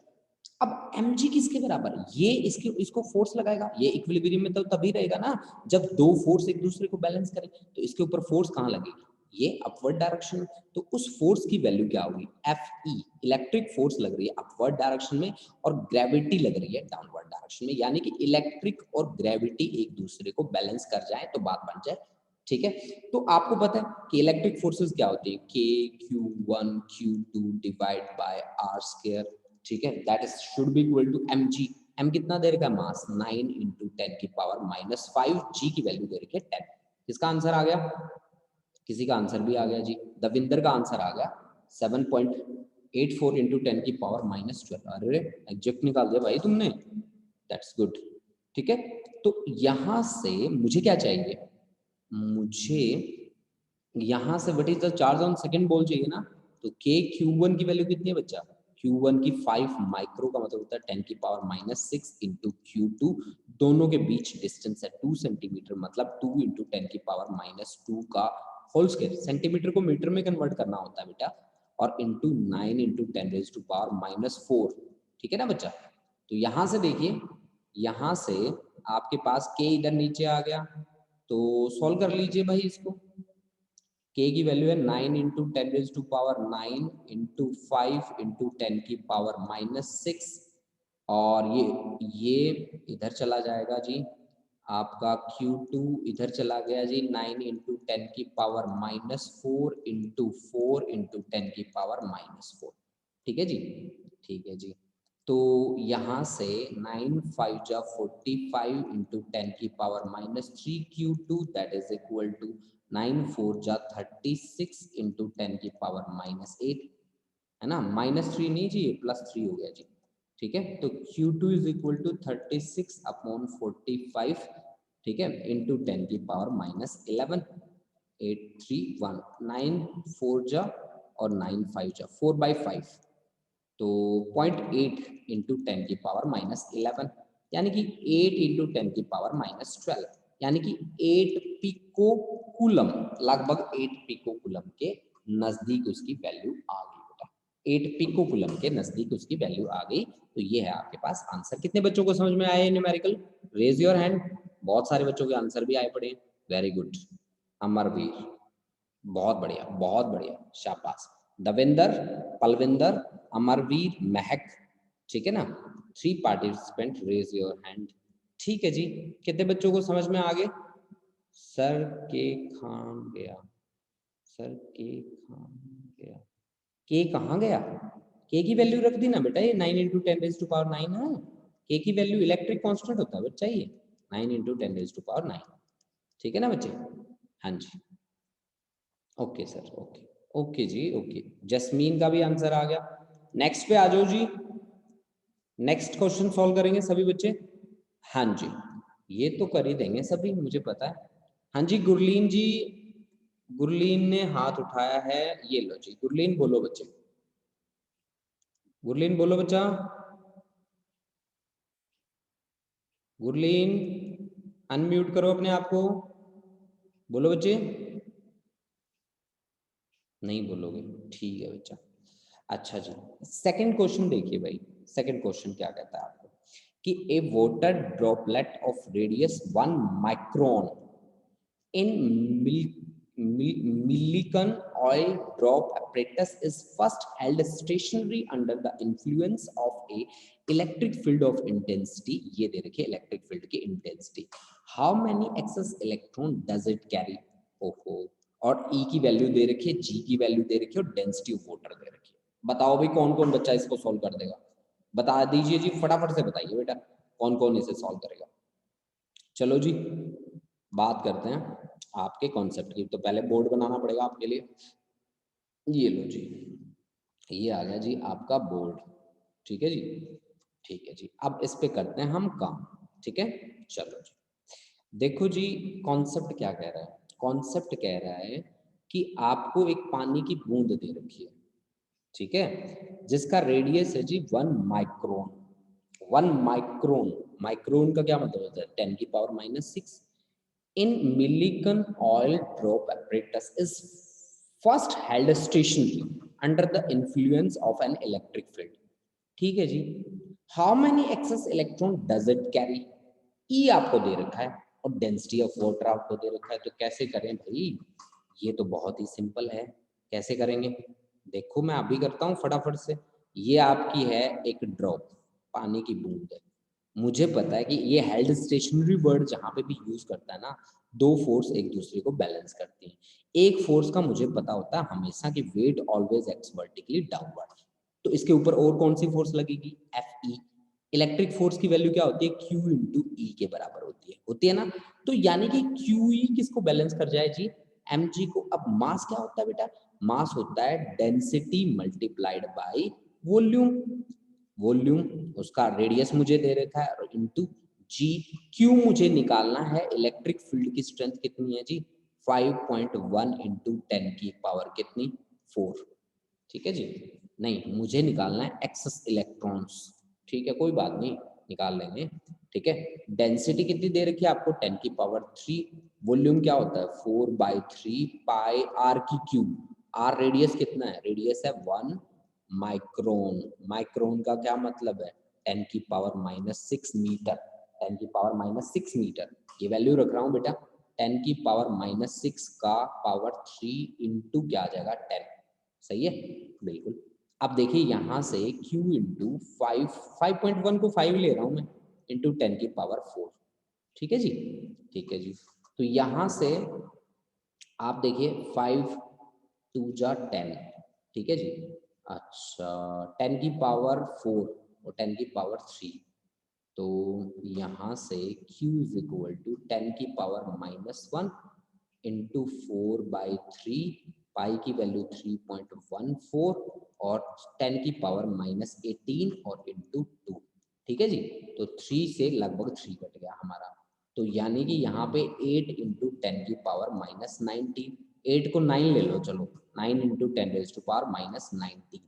अब mg किसके बराबर है? ये इसको फोर्स लगाएगा, ये इक्विलिब्रियम में तो तभी रहेगा ना जब दो फोर्स एक दूसरे को बैलेंस करें। तो इसके ऊपर फोर्स कहाँ लगेगी? ये अपवर्ड डायरेक्शन में। तो उस फोर्स की वैल्यू क्या होगी? Fe, इलेक्ट्रिक फोर्स लग रही है अपवर्ड डायरेक्शन में और ग्रेविटी लग रही है डाउनवर्ड डायरेक्शन में, यानी कि इलेक्ट्रिक और ग्रेविटी एक दूसरे को बैलेंस कर जाए तो बात बन जाए। ठीक है, तो आपको पता है कि इलेक्ट्रिक फोर्सेस क्या होती है? Q1 Q2 divide by r square. ठीक है, that is should be equal to mg। m कितना दे रखा है? मास 9 × 10⁻⁻5। g की वैल्यू दे रखी है 10। किसका आंसर आ गया? किसी का आंसर भी आ गया जी, दविंदर का आंसर आ गया 7.84 × 10⁻12। अरे एग्जैक्ट निकाल दिया भाई तुमने, दैट्स गुड। ठीक है, तो यहां से मुझे क्या चाहिए? मुझे यहां से what is the charge on second ball चाहिए ना। तो k q1 की वैल्यू कितनी है बच्चा? q1 की 5 माइक्रो का मतलब होता है 10⁻⁻6 × q2। दोनों के बीच डिस्टेंस है 2 सेंटीमीटर, मतलब 2 × 10⁻2 का होल स्क्वायर। सेंटीमीटर को मीटर में कन्वर्ट करना होता है बेटा, और इंटू 9 × 10⁻⁻4। ठीक है ना बच्चा? तो यहां से देखिए, यहां से आपके पास k इधर नीचे आ गया, तो सॉल्व कर लीजिए भाई इसको। k की वैल्यू है 9 × 10⁻9 × 5 × 10⁻6, और ये इधर चला जाएगा जी, आपका Q2 इधर चला गया जी 9 × 10⁻4 × 4 × 10⁻4। ठीक है जी, ठीक है जी। तो यहाँ से 9 5 जा 45 × 10⁻3 Q2 that is equal to 9 4 जा 36 × 10⁻8, है ना। -3 नहीं जी, +3 हो गया जी। ठीक है, तो Q2 इज इक्वल टू 36/45, ठीक है, इंटू 10⁻11। 8 3 1 9 4 जा और 9 5 जा 4/5, तो 0.8 × 10⁻11, यानी कि 8 × 10⁻12, यानी कि 8 पिको कूलम, लगभग 8 पिको कूलम के नजदीक उसकी वैल्यू आ गई बेटा। 8 पिको कूलम के नजदीक उसकी वैल्यू आ गई। तो ये है आपके पास आंसर। कितने बच्चों को समझ में आया न्यूमेरिकल? Raise your hand. बहुत सारे बच्चों के आंसर भी आए पड़े। वेरी गुड अमरवीर, बहुत बढ़िया बहुत बढ़िया, शाबाश। दविंदर, पलविंदर, अमरवीर, महक, ठीक है ना। 3 पार्टिसिपेंट रेज योर हैंड। ठीक है जी, कितने बच्चों को समझ में आ गए? सर के खान गया, सर के खान गया, के कहाँ गया? के की वैल्यू रख दी ना बेटा, ये 9 × 10⁻9 है। के की वैल्यू इलेक्ट्रिक कांस्टेंट होता है बच्चा, ये 9 × 10⁻9। ठीक है ना बच्चे? हाँ जी, ओके सर, ओके ओके जी, ओके। जस्मीन का भी आंसर आ गया। नेक्स्ट पे आ जाओ जी, नेक्स्ट क्वेश्चन सॉल्व करेंगे सभी बच्चे। हाँ जी, ये तो कर ही देंगे सभी, मुझे पता है। हाँ जी, गुरलीन जी, गुरलीन ने हाथ उठाया है, ये लो जी। गुरलीन बोलो बच्चे, गुरलीन बोलो बच्चा। गुरलीन अनम्यूट करो अपने आप को, बोलो बच्चे। नहीं बोलोगे, ठीक है बच्चा। अच्छा जी, सेकंड क्वेश्चन देखिए भाई। सेकंड क्वेश्चन क्या कहता है आपको कि a water droplet of radius 1 micron in millican oil drop apparatus is first held stationary under the influence of a electric field of intensity। ये दे रखी है इलेक्ट्रिक फील्ड की intensity. How many excess electron does it carry? ओहो, और E की value दे रखी है, G की वैल्यू दे रखी है, और डेंसिटी ऑफ वाटर दे रखी है। बताओ भाई कौन कौन बच्चा इसको सॉल्व कर देगा? बता दीजिए जी, फटाफट से बताइए बेटा, कौन कौन इसे सॉल्व करेगा। चलो जी, बात करते हैं आपके कॉन्सेप्ट की। तो पहले बोर्ड बनाना पड़ेगा आपके लिए। ये लो जी, ये आ गया जी आपका बोर्ड। ठीक है जी, ठीक है जी। अब इस पे करते हैं हम काम। ठीक है, चलो जी, देखो जी कॉन्सेप्ट क्या कह रहा है। कॉन्सेप्ट कह रहा है कि आपको एक पानी की बूंद दे रखी है, ठीक है, जिसका रेडियस है जी 1 माइक्रोन। 1 माइक्रोन, माइक्रोन का क्या मतलब होता है? 10⁻6। in millican oil drop apparatus is first held stationary under the influence of an electric field। ठीक है जी, how many excess electron does it carry, e आपको दे रखा है और डेंसिटी ऑफ वाटर आपको दे रखा है, तो कैसे करें भाई? ये तो बहुत ही सिंपल है, कैसे करेंगे? देखो मैं अभी करता हूँ फटाफट से। ये आपकी है एक ड्रॉप, पानी की बूंद है। मुझे पता है कि ये हेल्ड स्टेशनरी वर्ड जहां पे भी यूज करता है ना, दो फोर्स एक दूसरे को बैलेंस करती हैं। एक फोर्स का मुझे पता होता है हमेशा कि weight always acts vertically downward, तो इसके ऊपर और कौन सी फोर्स लगेगी? Fe। इलेक्ट्रिक फोर्स की वैल्यू क्या होती है? Q इंटू ई के बराबर होती है ना। तो यानी कि QE किसको बैलेंस कर जाए जी? mg को। अब मास क्या होता है बेटा? मास होता है density multiplied by volume. Volume उसका रेडियस मुझे दे रखा है और इनटू जी। क्यू मुझे निकालना है, इलेक्ट्रिक फील्ड की स्ट्रेंथ कितनी है जी? 5.1 इंटू 10 की पावर कितनी? 4। ठीक है जी। नहीं, मुझे निकालना है एक्सेस इलेक्ट्रॉन्स। ठीक है, कोई बात नहीं, निकाल लेंगे। ठीक है, डेंसिटी कितनी दे रखी है आपको? 10 की पावर 3। वॉल्यूम क्या होता है? 4/3 पाई आर की क्यूब। आर रेडियस कितना है? रेडियस है 1 माइक्रोन। माइक्रोन का क्या मतलब है? 10 की पावर -6 मीटर। 10 की पावर -6 मीटर, ये वैल्यू रख रहा हूँ बेटा। 10 की पावर -6 का पावर 3 इंटू क्या आ जाएगा? 10। सही है, बिल्कुल। अब देखिए यहाँ से Q इंटू 5.1 को 5 ले रहा हूँ मैं, इंटू 10 की पावर 4। ठीक है जी, ठीक है जी। तो यहाँ से आप देखिए 5 2 जा 10। ठीक है जी। अच्छा, 10 की पावर 4 और 10 की पावर 3, तो यहाँ से Q इज इक्वल टू 10 की पावर -1 इंटू 4/3, पाई की वैल्यू 3.14 और 10 की पावर -18 और इंटू 2। ठीक है जी। तो 3 से लगभग 3 कट गया हमारा, तो यानी कि यहाँ पे 8 इंटू 10 की पावर -19। 8 को 9 ले लो, चलो 9 इंटू 10 रेज़ टू पावर -19।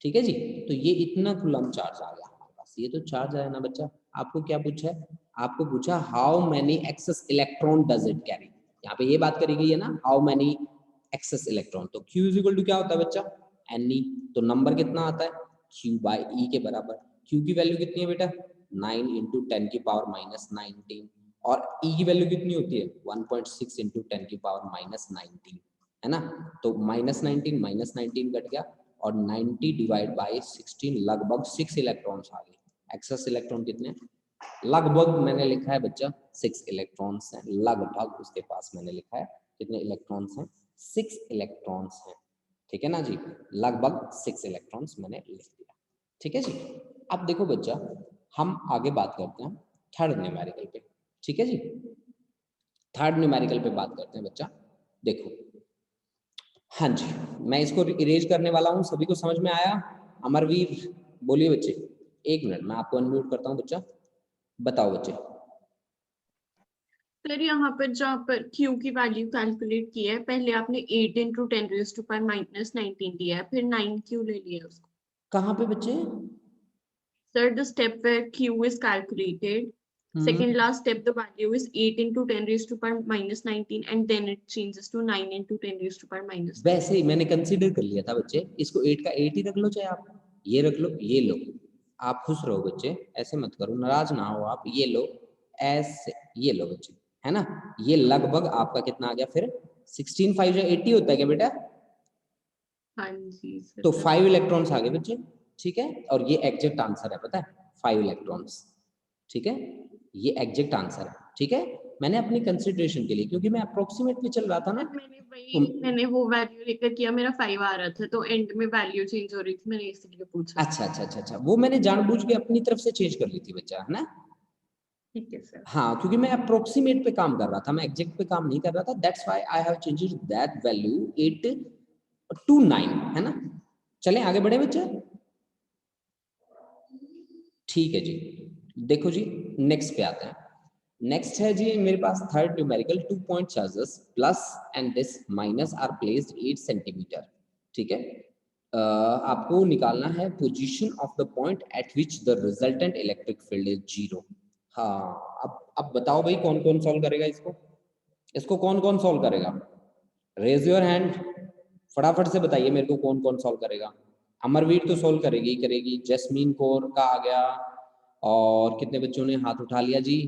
ठीक है जी। तो ये इतना कूलम चार्ज आ गया हमारे पास। ये तो चार्ज आया ना बच्चा। आपको क्या पूछा है? आपको पूछा how many excess electron does it carry. यहाँ पे ये बात करी गई है ना, हाउ मेनी एक्सेस इलेक्ट्रॉन। तो Q इज इक्वल टू क्या होता है बच्चा? Ne। तो नंबर कितना आता है? Q बाई E के बराबर। Q की वैल्यू कितनी है बेटा? 9 इंटू 10 की पावर -19 और E की वैल्यू कितनी होती है? 1.6 इंटू 10 की पावर -19, है ना। तो -19 कट गया और 90 डिवाइड बाय 16, लगभग 6 इलेक्ट्रॉन्स आ गए। एक्सेस इलेक्ट्रॉन कितने? लगभग मैंने लिखा है बच्चा 6 इलेक्ट्रॉन्स हैं, लगभग उसके पास मैंने लिखा है कितने इलेक्ट्रॉन्स हैं? 6 इलेक्ट्रॉन्स हैं। ठीक है ना जी, लगभग 6 इलेक्ट्रॉन्स मैंने लिख दिया। ठीक है जी। अब देखो बच्चा, हम आगे बात करते हैं थर्ड न्यूमेरिकल पे। ठीक है जी, थर्ड न्यूमेरिकल पे बात करते हैं बच्चा। देखो, हाँ जी, मैं इसको इरेज करने वाला हूँ। सभी को समझ में आया? अमरवीर बोलिए बच्चे। एक मिनट, मैं आपको अनम्यूट करता हूँ बच्चा। बताओ बच्चे। सर यहाँ पर जहाँ पर Q की वैल्यू कैलकुलेट की है, पहले आपने 8 इंटू 10 रेज़ टू पावर -19 दिया है, फिर 9 क्यों ले लिया उसको? कहाँ पे बच्चे? Sir, the step where Q is calculated, second last step, the value is 8 into 10 raised to power -19, and then it changes to 9 into 10 raised to power -9. वैसे ही मैंने कंसीडर कर लिया था बच्चे, इसको 8 का 8 ही रख लो, चाहे आप ये रख लो, ये लो। आप खुश रहो बच्चे, ऐसे मत करो, नाराज ना हो आप। ये लो, ऐसे ये लो बच्चे, है ना। ये लगभग आपका कितना आ गया फिर? 16 5 जो 80 होता है क्या बेटा? हाँ जी सर। तो 5 इलेक्ट्रॉन्स आ गए बच्चे। ठीक है, और ये एग्जैक्ट आंसर है, पता है, 5 इलेक्ट्रॉन्स। ठीक है, ये एग्जैक्ट आंसर है। ठीक है, मैंने अपनी कंसिडरेशन के लिए, क्योंकि मैं अप्रोक्सीमेट पे चल रहा था ना। मैंने वो वैल्यू लेकर किया, मेरा 5 आ रहा था, तो एंड में वैल्यू चेंज हो रही थी, मैंने इसलिए पूछा। अच्छा, वो मैंने जानबूझ के अपनी तरफ से चेंज कर ली थी बच्चा, है ना। ठीक है सर। हाँ, क्योंकि मैं अप्रोक्सीमेट पे काम कर रहा था, मैं एग्जैक्ट पे काम नहीं कर रहा था। That's why I have changed that value 8 to 9, है ना। चलें आगे बढ़े बच्चे। ठीक है जी, देखो जी, नेक्स्ट पे आते हैं। नेक्स्ट है जी मेरे पास third numerical, 2 point charges plus and this minus are placed 8 centimetre. ठीक है, आपको निकालना है position of the point at which the resultant electric field is 0। हाँ, अब बताओ भाई, कौन कौन सॉल्व करेगा इसको? इसको कौन कौन सॉल्व करेगा? रेज योर हैंड, फटाफट से बताइए मेरे को, कौन कौन सॉल्व करेगा? अमरवीर तो सोल्व करेगी करेगी। जैस्मीन कौर का आ गया। और कितने बच्चों ने हाथ उठा लिया जी?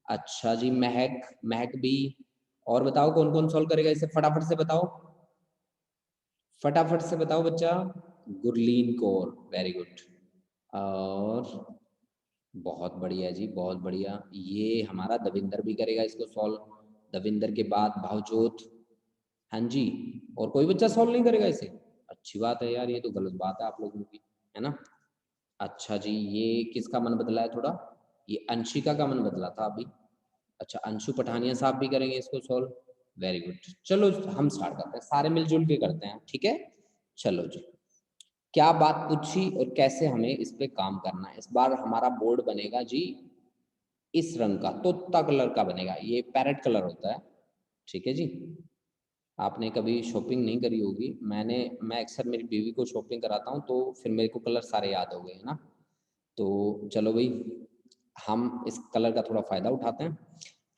अच्छा जी, महक, महक भी। और बताओ कौन कौन सोल्व करेगा इसे, फटाफट से बताओ, फटाफट से बताओ बच्चा। Gurleen Kaur, very good. और बहुत बढ़िया जी, बहुत बढ़िया। ये हमारा दविंदर भी करेगा इसको सॉल्व। दविंदर के बाद भावजोत। हाँ जी। और कोई बच्चा सॉल्व नहीं करेगा इसे? अच्छी बात है यार, ये तो गलत बात है आप लोगों की, है ना। अच्छा जी, ये किसका मन बदला है थोड़ा? ये अंशिका का मन बदला था अभी। अच्छा, अंशु पठानिया साहब भी करेंगे इसको सॉल्व। Very good. चलो हम स्टार्ट करते हैं, सारे मिलजुल के करते हैं, ठीक है। चलो जी, क्या बात पूछी और कैसे हमें इस पे काम करना है। इस बार हमारा बोर्ड बनेगा जी इस रंग का, तोता कलर का बनेगा, ये पैरेट कलर होता है, ठीक है जी। आपने कभी शॉपिंग नहीं करी होगी, मैं अक्सर मेरी बीवी को शॉपिंग कराता हूँ, तो फिर मेरे को कलर सारे याद हो गए, है ना। तो चलो भाई, हम इस कलर का थोड़ा फायदा उठाते हैं।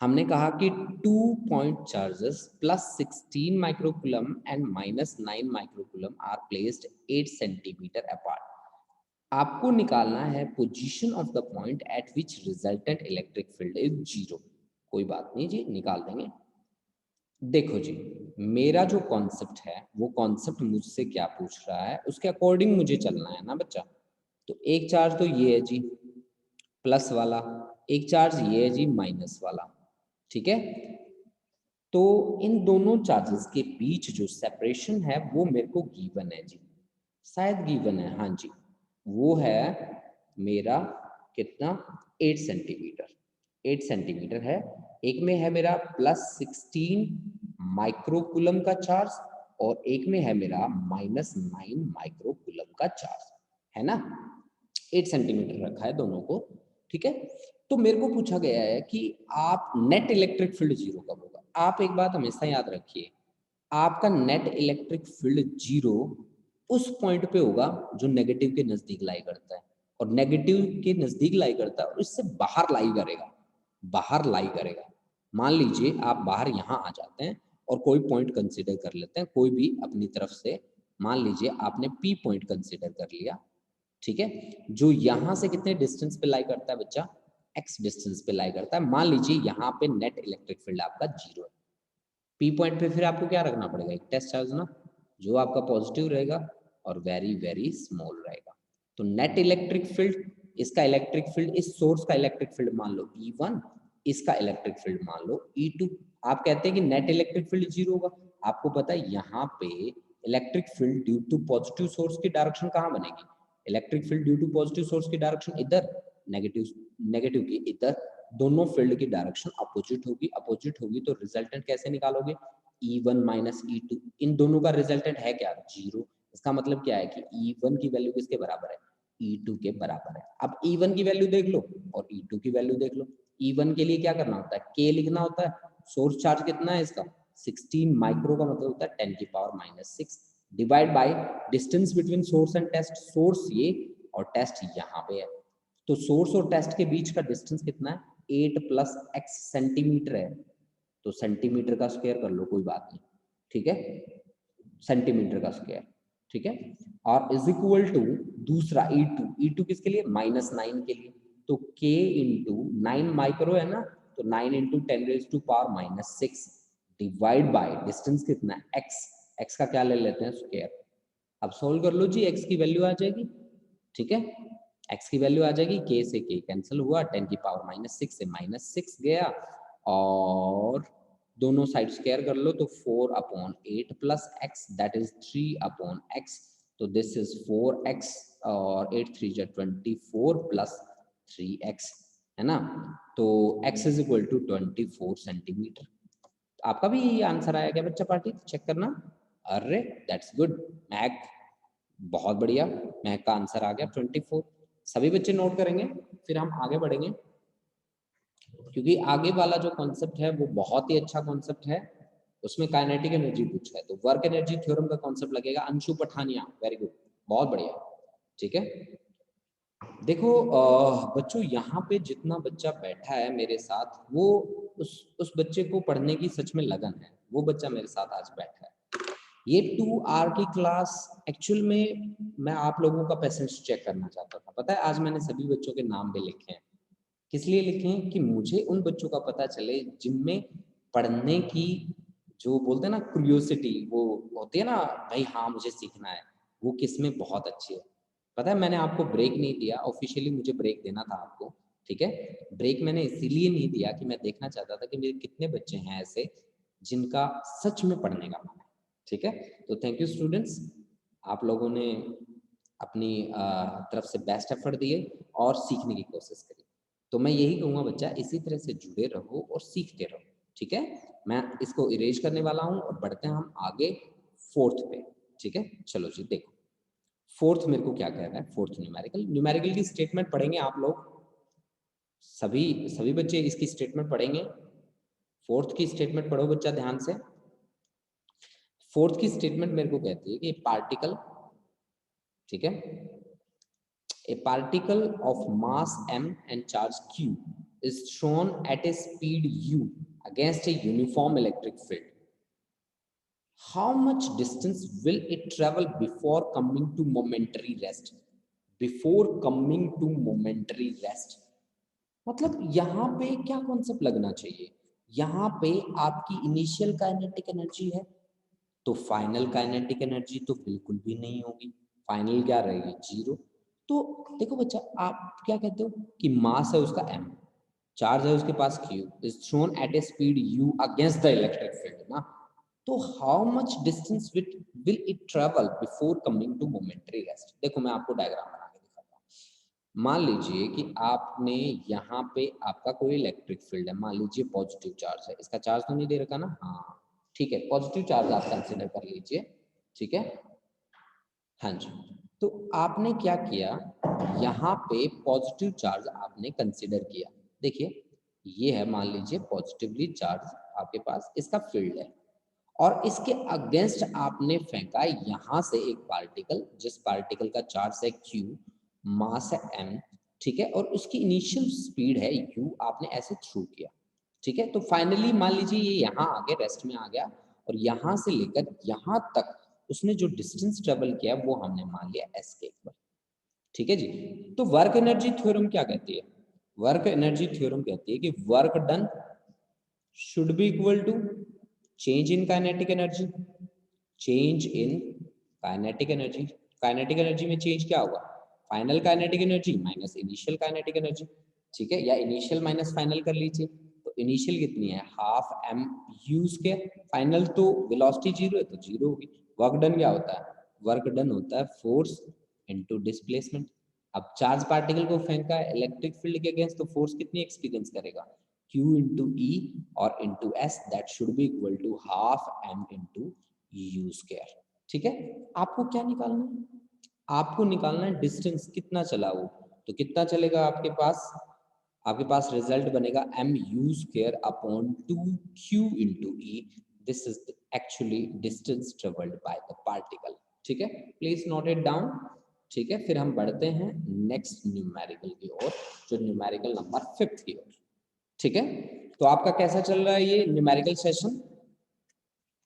हमने कहा कि 2 point charges +16 microcoulomb and -9 microcoulomb are placed 8 centimetre apart. आपको निकालना है position of the point at which resultant electric field is 0। कोई बात नहीं जी, निकाल देंगे। देखो जी, मेरा जो कॉन्सेप्ट है वो कॉन्सेप्ट मुझसे क्या पूछ रहा है उसके अकॉर्डिंग मुझे चलना है ना बच्चा। तो एक चार्ज तो ये है जी प्लस वाला, एक चार्ज ये है जी माइनस वाला, ठीक है। तो इन दोनों चार्जेस के बीच जो सेपरेशन है वो मेरे को गिवन है जी, शायद गिवन है, हाँ जी। वो है मेरा कितना, 8 सेंटीमीटर, 8 सेंटीमीटर है। एक में है मेरा +16 माइक्रोकूलम का चार्ज और एक में है मेरा -9 माइक्रोकूलम का चार्ज, है ना। 8 सेंटीमीटर रखा है दोनों को, ठीक है। तो मेरे को पूछा गया है कि आप नेट इलेक्ट्रिक फील्ड 0 कब होगा। आप एक बात हमेशा याद रखिए, आपका नेट इलेक्ट्रिक फील्ड 0 उस पॉइंट पे होगा जो नेगेटिव के नजदीक लाई करता है, और नेगेटिव के नजदीक लाई करता है और इससे बाहर लाई करेगा, बाहर लाई करेगा। मान लीजिए आप बाहर यहाँ आ जाते हैं और कोई पॉइंट कंसीडर कर लेते हैं, कोई भी अपनी तरफ से। मान लीजिए आपने पी पॉइंट कंसीडर कर लिया, ठीक है, जो यहाँ से कितने डिस्टेंस पे लाई करता है बच्चा, x डिस्टेंस पे लाई करता है। मान लीजिए यहाँ पे नेट इलेक्ट्रिक फील्ड आपका 0 है। पी पॉइंट पे फिर आपको क्या रखना पड़ेगा, एक टेस्ट चार्ज ना, जो आपका पॉजिटिव रहेगा और वेरी वेरी स्मॉल रहेगा। तो नेट इलेक्ट्रिक फील्ड, इसका इलेक्ट्रिक फील्ड, इस सोर्स का इलेक्ट्रिक फील्ड मान लो E1, इसका इलेक्ट्रिक फील्ड मान लो E2। आप कहते हैं कि नेट इलेक्ट्रिक फील्ड 0 होगा, आपको पता है यहाँ पे electric field due to positive source की डायरेक्शन कहाँ बनेगी, electric field due to positive source की डायरेक्शन इधर, नेगेटिव नेगेटिव की इधर। दोनों फील्ड की डायरेक्शन अपोजिट होगी, अपोजिट होगी तो रिजल्टेंट कैसे निकालोगे, E1 माइनस E2। इन दोनों का रिजल्टेंट है क्या, 0। इसका मतलब क्या है कि E1 की वैल्यू किसके बराबर है, E2 के बराबर है। अब E1 की वैल्यू देख लो और E2 की वैल्यू देख लो। E1 के लिए क्या करना होता है, K लिखना होता है। सोर्स चार्ज कितना है इसका, 16 माइक्रो का मतलब होता है 10⁻⁻⁶, divide by distance between source and test. Source ये और टेस्ट यहाँ पे है, तो सोर्स और टेस्ट के बीच का डिस्टेंस कितना है, 8 + x सेंटीमीटर है। तो सेंटीमीटर का स्क्वायर कर लो, कोई बात नहीं, ठीक है, सेंटीमीटर का स्क्वायर, ठीक है। और इज इक्वल टू दूसरा E2, E2 किसके लिए, -9 के लिए। तो K × 9 माइक्रो है ना, तो 9 × 10⁻⁻⁶ डिवाइड बाय डिस्टेंस कितना है x, x का क्या ले लेते हैं, स्क्वायर। अब सोल्व कर लो जी, x की वैल्यू आ जाएगी, ठीक है। x की वैल्यू आ जाएगी, k से k कैंसिल हुआ, 10⁻⁻⁶ से -6 गया, और दोनों साइड स्क्वायर कर लो तो 4/8 + x दैट इज 3/x। तो दिस इज 4x और 8 3 जा 24 + 3x, है ना। तो x is equal to 24 centimetre. आपका भी ये आंसर आया क्या बच्चा पार्टी, चेक करना। अरे दैट्स गुड महक, बहुत बढ़िया, महक का आंसर आ गया 24। सभी बच्चे नोट करेंगे, फिर हम आगे बढ़ेंगे, क्योंकि आगे वाला जो कॉन्सेप्ट है वो बहुत ही अच्छा कॉन्सेप्ट है। उसमें काइनेटिक एनर्जी पूछा है, तो वर्क एनर्जी थ्योरम का कॉन्सेप्ट लगेगा। अंशु पठानिया, वेरी गुड, बहुत बढ़िया, ठीक है। देखो बच्चों, यहाँ पे जितना बच्चा बैठा है मेरे साथ, वो उस बच्चे को पढ़ने की सच में लगन है, वो बच्चा मेरे साथ आज बैठा है। ये 2 आवर की क्लास एक्चुअल में मैं आप लोगों का पेशेंस चेक करना चाहता था। पता है आज मैंने सभी बच्चों के नाम भी लिखे हैं, किस लिए लिखे हैं कि मुझे उन बच्चों का पता चले जिनमें पढ़ने की जो बोलते हैं ना क्यूरियोसिटी वो होती है ना, भाई हाँ मुझे सीखना है, वो किसमें बहुत अच्छी है। पता है मैंने आपको ब्रेक नहीं दिया, ऑफिशियली मुझे ब्रेक देना था आपको, ठीक है। ब्रेक मैंने इसीलिए नहीं दिया कि मैं देखना चाहता था कि मेरे कितने बच्चे हैं ऐसे जिनका सच में पढ़ने का मन है, ठीक है। तो थैंक यू स्टूडेंट्स, आप लोगों ने अपनी तरफ से बेस्ट एफर्ट दिए और सीखने की कोशिश करी। तो मैं यही कहूँगा बच्चा इसी तरह से जुड़े रहो और सीखते रहो, ठीक है। मैं इसको इरेज करने वाला हूँ और बढ़ते हैं हम आगे फोर्थ पे, ठीक है। चलो जी देखो फोर्थ मेरे को क्या कह रहा है। फोर्थ न्यूमेरिकल की स्टेटमेंट पढ़ेंगे आप लोग, सभी सभी बच्चे इसकी स्टेटमेंट पढ़ेंगे। फोर्थ की स्टेटमेंट पढ़ो बच्चा ध्यान से। फोर्थ की स्टेटमेंट मेरे को कहती है कि पार्टिकल, ठीक है, a particle of mass m and charge q is thrown at a speed u against a uniform electric field. How much distance will it travel before coming to momentary rest? Before coming to momentary rest. मतलब यहाँ पे क्या concept लगना चाहिए, यहाँ पे आपकी initial kinetic energy है तो फाइनल काइनेटिक एनर्जी तो बिल्कुल भी नहीं होगी, फाइनल क्या रहेगी, 0। तो देखो बच्चा आप क्या कहते हो कि मास है उसका m, चार्ज है उसके पास q, is thrown at a speed u against the electric field ना, तो how much distance will it travel before coming to momentary rest. देखो मैं आपको डायग्राम बना के दिखाता हूँ। मान लीजिए कि आपने यहाँ पे आपका कोई इलेक्ट्रिक फील्ड है, मान लीजिए पॉजिटिव चार्ज है, इसका चार्ज तो नहीं दे रखा ना, हाँ ठीक है, पॉजिटिव चार्ज आप कंसिडर कर लीजिए, ठीक है। हाँ जी, तो आपने क्या किया, यहाँ पे पॉजिटिव चार्ज आपने कंसिडर किया। देखिए ये है मान लीजिए पॉजिटिवली चार्ज आपके पास इसका फील्ड है और इसके अगेंस्ट आपने फेंका यहाँ से एक पार्टिकल, जिस पार्टिकल का चार्ज है q, मास है m, ठीक है, और उसकी इनिशियल स्पीड है u, आपने ऐसे थ्रू किया, ठीक है। तो फाइनली मान लीजिए ये यहाँ आ गया, रेस्ट में आ गया और यहाँ से लेकर यहाँ तक उसने जो डिस्टेंस ट्रेवल किया वो हमने मान लिया s के इक्वल, ठीक है जी। तो वर्क एनर्जी थ्योरम क्या कहती है, वर्क एनर्जी थ्योरम कहती है कि work done should be equal to change in kinetic energy, change in kinetic energy. Kinetic energy में चेंज क्या होगा, final kinetic energy minus initial kinetic energy, ठीक है, या इनिशियल माइनस फाइनल कर लीजिए। तो इनिशियल कितनी है, half m u square, final तो वेलोसिटी 0 है तो 0 होगी। वर्क डन क्या होता है, वर्क डन होता है फोर्स इनटू डिस्प्लेसमेंट। अब चार्ज पार्टिकल को फेंका है इलेक्ट्रिक फील्ड के अगेंस्ट, तो फोर्स कितनी एक्सपीरियंस करेगा, q into e और into s, that should be equal to half m into u square, ठीक है। आपको क्या निकालना है, आपको निकालना है डिस्टेंस कितना चला वो, तो कितना चलेगा आपके पास रिजल्ट बनेगा m u square upon 2q into e, this is actually distance travelled by the particle, ठीक है। प्लीज नोट इट डाउन, ठीक है। फिर हम बढ़ते हैं नेक्स्ट न्यूमेरिकल की ओर, जो न्यूमेरिकल नंबर 5 की ओर, ठीक है। तो आपका कैसा चल रहा है ये न्यूमेरिकल सेशन,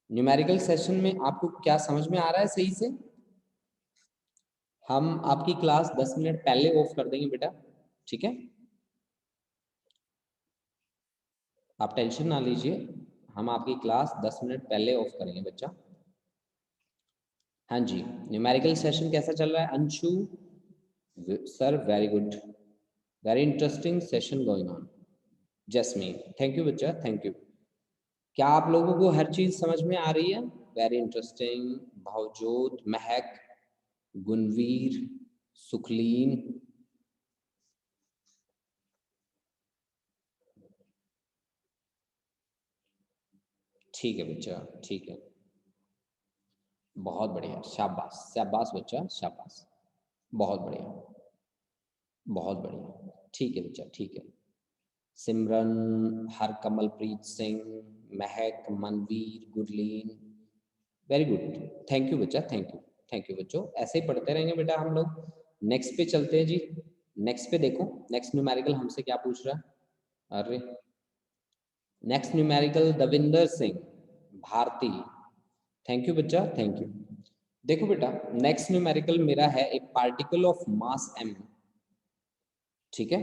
न्यूमेरिकल सेशन में आपको क्या समझ में आ रहा है सही से। हम आपकी क्लास 10 मिनट पहले ऑफ कर देंगे बेटा, ठीक है, आप टेंशन ना लीजिए, हम आपकी क्लास 10 मिनट पहले ऑफ करेंगे बच्चा। हाँ जी, न्यूमेरिकल सेशन कैसा चल रहा है Anshu sir, very good, very interesting session going on. Jasmine, thank you बच्चा, थैंक यू। क्या आप लोगों को हर चीज समझ में आ रही है, वेरी इंटरेस्टिंग। भावजोत, महक, गुनवीर, सुखलीन, ठीक है बच्चा, ठीक है, बहुत बढ़िया, शाबाश शाबाश बच्चा शाबाश, बहुत बढ़िया बहुत बढ़िया, ठीक है बच्चा, ठीक है। सिमरन, Harkamalpreet Singh, Mehak, Manveer, Gurleen, very good, thank you बच्चा, थैंक यू बच्चों, ऐसे ही पढ़ते रहेंगे बेटा हम लोग। नेक्स्ट पे चलते हैं जी, नेक्स्ट पे देखो, नेक्स्ट न्यूमेरिकल हमसे क्या पूछ रहा है, अरे next numerical Davinder Singh Bharti, thank you बच्चा, थैंक यू। देखो बेटा, नेक्स्ट न्यूमेरिकल मेरा है a particle of mass m, ठीक है,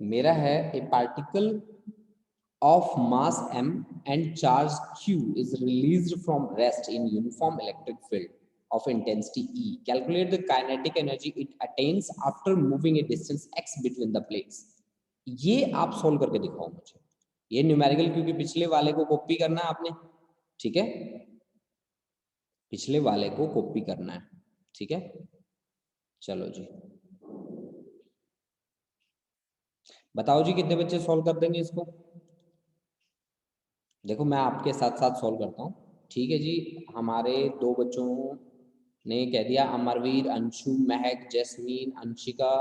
मेरा है a particle of mass m and charge q is released from rest in uniform electric field of intensity E. Calculate the kinetic energy it attains after moving a distance x between the plates. ये आप solve करके दिखाओ मुझे। ये numerical क्योंकि पिछले वाले को कॉपी करना है आपने, ठीक है, पिछले वाले को कॉपी करना है, ठीक है। चलो जी, बताओ जी कितने बच्चे सॉल्व कर देंगे इसको। देखो मैं आपके साथ साथ सॉल्व करता हूँ, ठीक है जी। हमारे 2 बच्चों ने कह दिया, अमरवीर, अंशु, महक, जैस्मीन, अंशिका,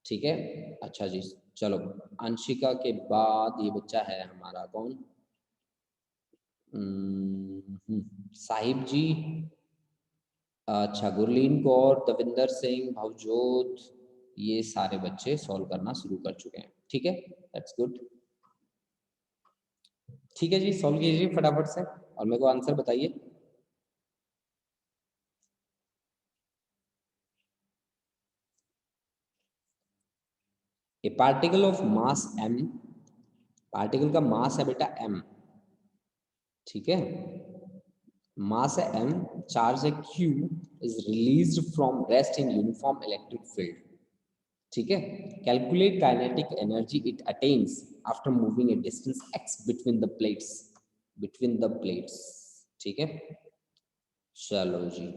ठीक है। अच्छा जी, चलो अंशिका के बाद ये बच्चा है हमारा कौन, साहिब जी, अच्छा गुरलीन कौर, दविंदर सिंह, भवजोत, ये सारे बच्चे सॉल्व करना शुरू कर चुके हैं, ठीक है, दैट्स गुड। ठीक है जी, सॉल्व कीजिए फटाफट से और मेरे को आंसर बताइए। ए particle of mass m, particle का मास है बेटा m, ठीक है, मास है m, चार्ज है q, is released from rest in uniform electric field, ठीक है। Calculate kinetic energy it attains after moving A distance x between the plates, between the plates, ठीक है। चलो जी,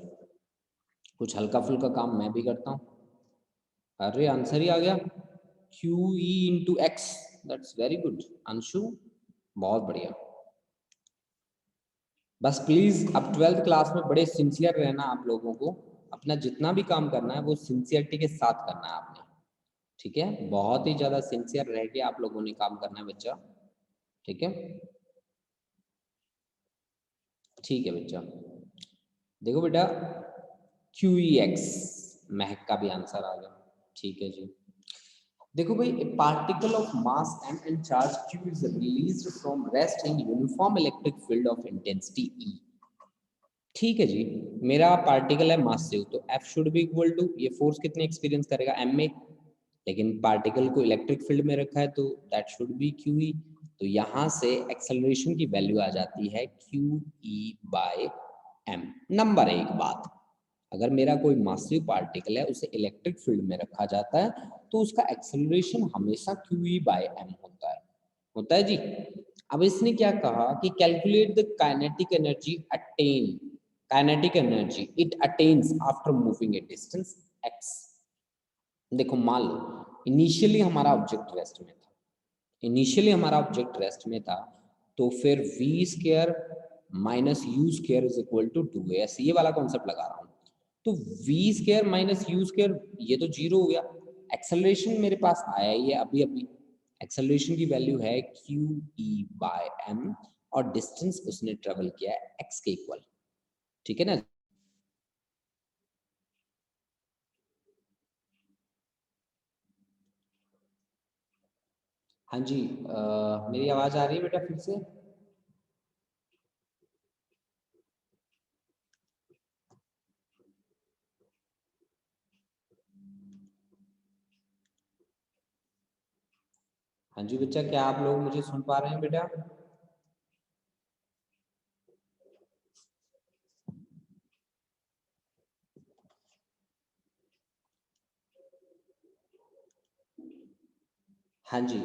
कुछ हल्का फुल्का काम मैं भी करता हूँ। अरे आंसर ही आ गया, QE into x, that's very good Anshu, बहुत बढ़िया। बस प्लीज अब 12th क्लास में बड़े सिंसियर रहना आप लोगों को, अपना जितना भी काम करना है वो सिंसियरिटी के साथ करना है आपने, ठीक है, बहुत ही ज्यादा सिंसियर रह के आप लोगों ने काम करना है बच्चा, ठीक है, ठीक है बच्चा। देखो बेटा QEX, महक का भी आंसर आ गया, ठीक है जी। देखो भाई, a particle of mass m and charge q is released from rest in uniform electric field of intensity E, ठीक है जी। मेरा पार्टिकल है मास से, तो F should be equal to, ये फोर्स कितने एक्सपीरियंस करेगा m में, लेकिन पार्टिकल को इलेक्ट्रिक फील्ड में रखा है तो दैट शुड बी QE, तो यहाँ से एक्सेलरेशन की वैल्यू आ जाती है QE बाय m। नंबर 1 बात, अगर मेरा कोई मासिव पार्टिकल है उसे इलेक्ट्रिक फील्ड में रखा जाता है तो उसका एक्सेलरेशन हमेशा QE बाय m होता है जी। अब इसने क्या कहा कि calculate the kinetic energy attain, kinetic energy it attains after moving A distance x। देखो मान लो इनिशियली हमारा ऑब्जेक्ट रेस्ट में था, इनिशियली हमारा ऑब्जेक्ट रेस्ट में था, तो फिर v square minus u square is equal to 2as, ये वाला कॉन्सेप्ट लगा रहा हूँ। तो v square minus u square ये तो 0 हो गया, एक्सेलरेशन मेरे पास आया ही है अभी अभी, एक्सेलरेशन की वैल्यू है QE बाय m और डिस्टेंस उसने ट्रेवल किया है x के इक्वल, ठीक है ना। हाँ जी, मेरी आवाज आ रही है बेटा फिर से। हाँ जी बच्चा, क्या आप लोग मुझे सुन पा रहे हैं बेटा। हाँ जी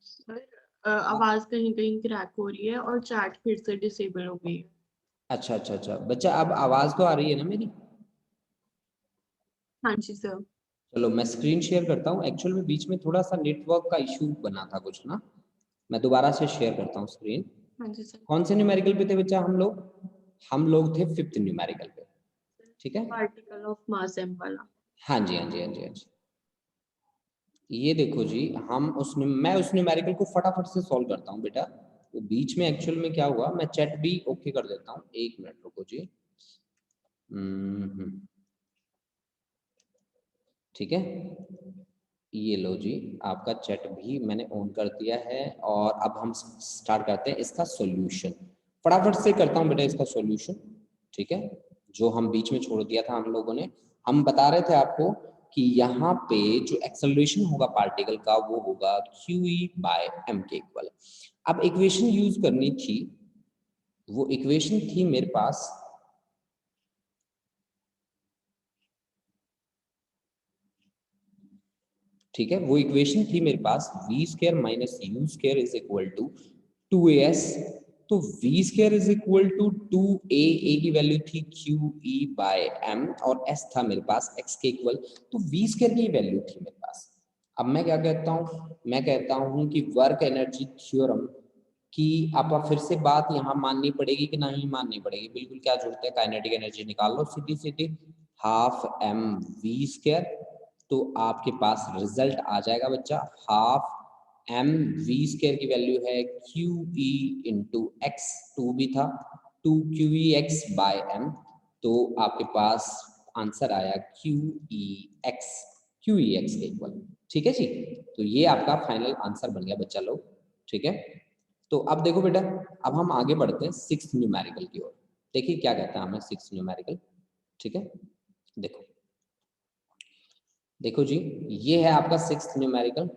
सर आवाज कहीं कहीं क्रैक हो रही है और चैट फिर से डिसेबल हो गई है। अच्छा अच्छा अच्छा बच्चा, अब आवाज तो आ रही है ना मेरी। हाँ जी सर। चलो मैं स्क्रीन शेयर करता हूँ, एक्चुअल में बीच में थोड़ा सा नेटवर्क का इशू बना था कुछ ना, मैं दोबारा से शेयर करता हूँ स्क्रीन। हाँ जी सर। कौन से न्यूमेरिकल पे थे बच्चा हम लोग थे 5th न्यूमेरिकल पे, ठीक है। पार्टिकल ऑफ मास m वाला। हाँ जी हाँ जी हाँ जी हाँ जी, ये देखो जी, मैं उस न्यूमेरिकल को फटाफट से सॉल्व करता हूँ बेटा, वो बीच में एक्चुअल में क्या हुआ, मैं चैट भी ओके कर देता हूँ, 1 मिनट रुको जी। ठीक है, ये लो जी, आपका चैट भी मैंने ऑन कर दिया है और अब हम स्टार्ट करते हैं इसका सॉल्यूशन। फटाफट से करता हूँ बेटा इसका सॉल्यूशन, ठीक है, जो हम बीच में छोड़ दिया था हम लोगों ने। हम बता रहे थे आपको कि यहाँ पे जो एक्सेलरेशन होगा पार्टिकल का वो होगा QE बाय m के इक्वल। अब इक्वेशन यूज करनी थी, वो इक्वेशन थी मेरे पास ठीक है, वो इक्वेशन थी मेरे पास v² minus u² is equal to 2as। तो v² is equal to 2a, a की वैल्यू थी QE बाय m और s था मेरे पास x के इक्वल, तो v² की वैल्यू थी मेरे पास। अब मैं क्या कहता हूँ, मैं कहता हूँ कि वर्क एनर्जी थ्योरम की आप फिर से बात यहाँ माननी पड़ेगी कि नहीं माननी पड़ेगी, बिल्कुल क्या जरूरत है, काइनेटिक एनर्जी निकाल लो सीधी सीधी, हाफ mv², तो आपके पास रिजल्ट आ जाएगा बच्चा हाफ mv² की वैल्यू है QE इंटू x, 2 भी था 2QEx बाय m, तो आपके पास आंसर आया QEx के इक्वल। ठीक है जी, तो ये आपका फाइनल आंसर बन गया बच्चा लोग। ठीक है, तो अब देखो बेटा, अब हम आगे बढ़ते हैं 6th न्यूमेरिकल की ओर। देखिए क्या कहता है हमें 6th न्यूमेरिकल। ठीक है, देखो देखो जी, ये है आपका 6th न्यूमेरिकल।